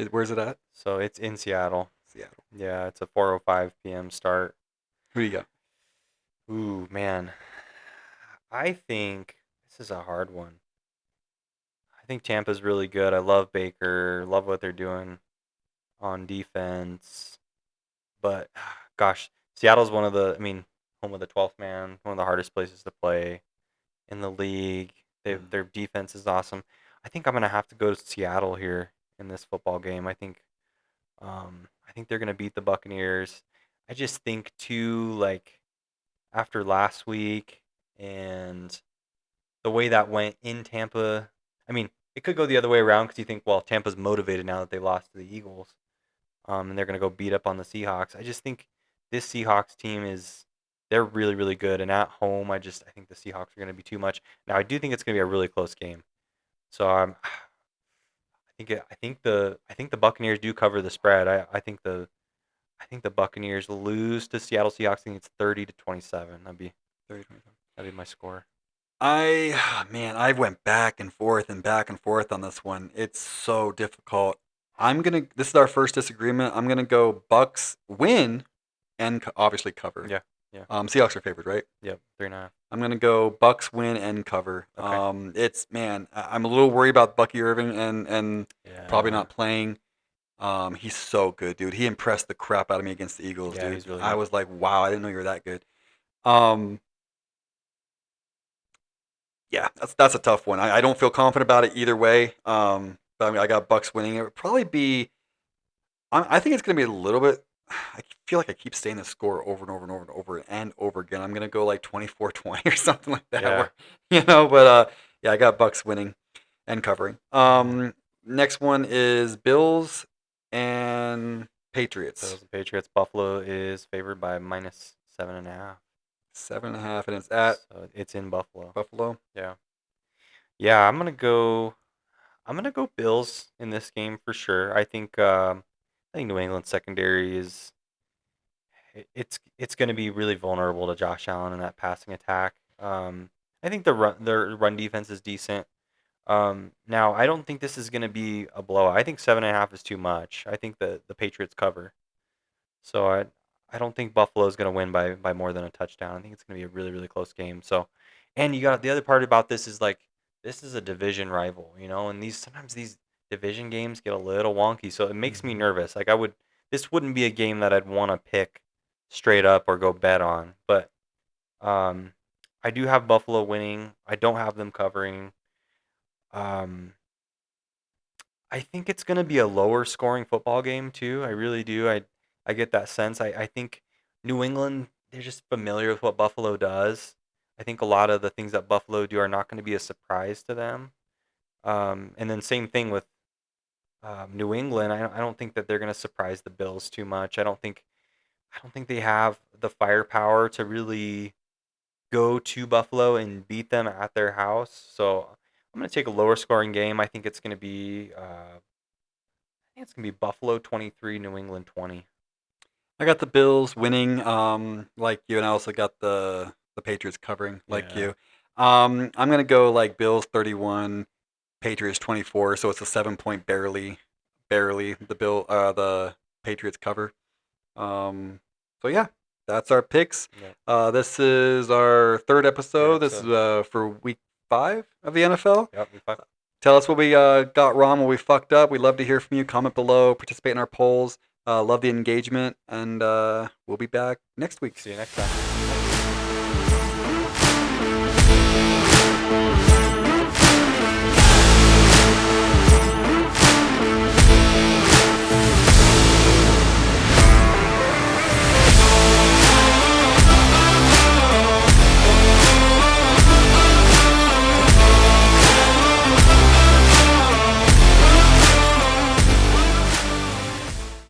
Where's it at? So it's in Seattle. Seattle. Yeah, it's a 4:05 p.m. start. Who do you got? Ooh, man. I think this is a hard one. I think Tampa's really good. I love Baker. Love what they're doing on defense. But, gosh, Seattle's home of the 12th man, one of the hardest places to play in the league. Their defense is awesome. I think I'm going to have to go to Seattle here in this football game. I think they're going to beat the Buccaneers. I just think, too, like, after last week and the way that went in Tampa, I mean, it could go the other way around because you think, well, Tampa's motivated now that they lost to the Eagles, and they're going to go beat up on the Seahawks. I just think this Seahawks team they're really, really good, and at home, I think the Seahawks are going to be too much. Now, I do think it's going to be a really close game, so I think the Buccaneers do cover the spread. I think the Buccaneers lose to Seattle Seahawks. I think it's 30-27. That'd be my score. I went back and forth on this one. It's so difficult. This is our first disagreement. I'm gonna go Bucks win, and obviously cover. Yeah, yeah. Seahawks are favored, right? Yep, 3.5. I'm gonna go Bucks win and cover. Okay. I'm a little worried about Bucky Irving and Yeah. probably not playing. He's so good, dude. He impressed the crap out of me against the Eagles, Yeah, dude. he's really I good. was like, wow, I didn't know you were that good. Yeah, that's a tough one. I don't feel confident about it either way. But I mean, I got Bucks winning. It would probably be. I think it's gonna be a little bit. I feel like I keep saying the score over and over and over and over and over again. I'm gonna go like 24-20 or something like that. Yeah. But yeah, I got Bucks winning and covering. Next one is Bills and Patriots. Bills and Patriots. Buffalo is favored by -7.5. 7.5, and it's at So it's in Buffalo. Buffalo. Yeah. Yeah, I'm gonna go Bills in this game for sure. I think New England's secondary is it's going to be really vulnerable to Josh Allen in that passing attack. I think their run defense is decent. Now I don't think this is going to be a blowout. I think 7.5 is too much. I think the Patriots cover. So I don't think Buffalo is going to win by more than a touchdown. I think it's going to be a really really close game. So, and you got the other part about this is like this is a division rival, and sometimes these division games get a little wonky. So it makes me nervous. Like this wouldn't be a game that I'd want to pick straight up or go bet on. But I do have Buffalo winning. I don't have them covering. Um, I think it's going to be a lower scoring football game too. I really do. I get that sense. I think New England, they're just familiar with what Buffalo does. I think a lot of the things that Buffalo do are not going to be a surprise to them. And then same thing with New England. I don't think that they're going to surprise the Bills too much. I don't think they have the firepower to really go to Buffalo and beat them at their house. So I'm going to take a lower scoring game. I think it's going to be Buffalo 23, New England 20. I got the Bills winning, like you, and I also got the Patriots covering, like Yeah. you. I'm gonna go like Bills 31, Patriots 24, so it's a 7-point barely the Patriots cover. So yeah, that's our picks. Yep. This is our third episode. Third This is for week 5 of the NFL. Yep. week 5. Tell us what we got wrong, what we fucked up. We'd love to hear from you. Comment below, participate in our polls. Love the engagement, and we'll be back next week. See you next time.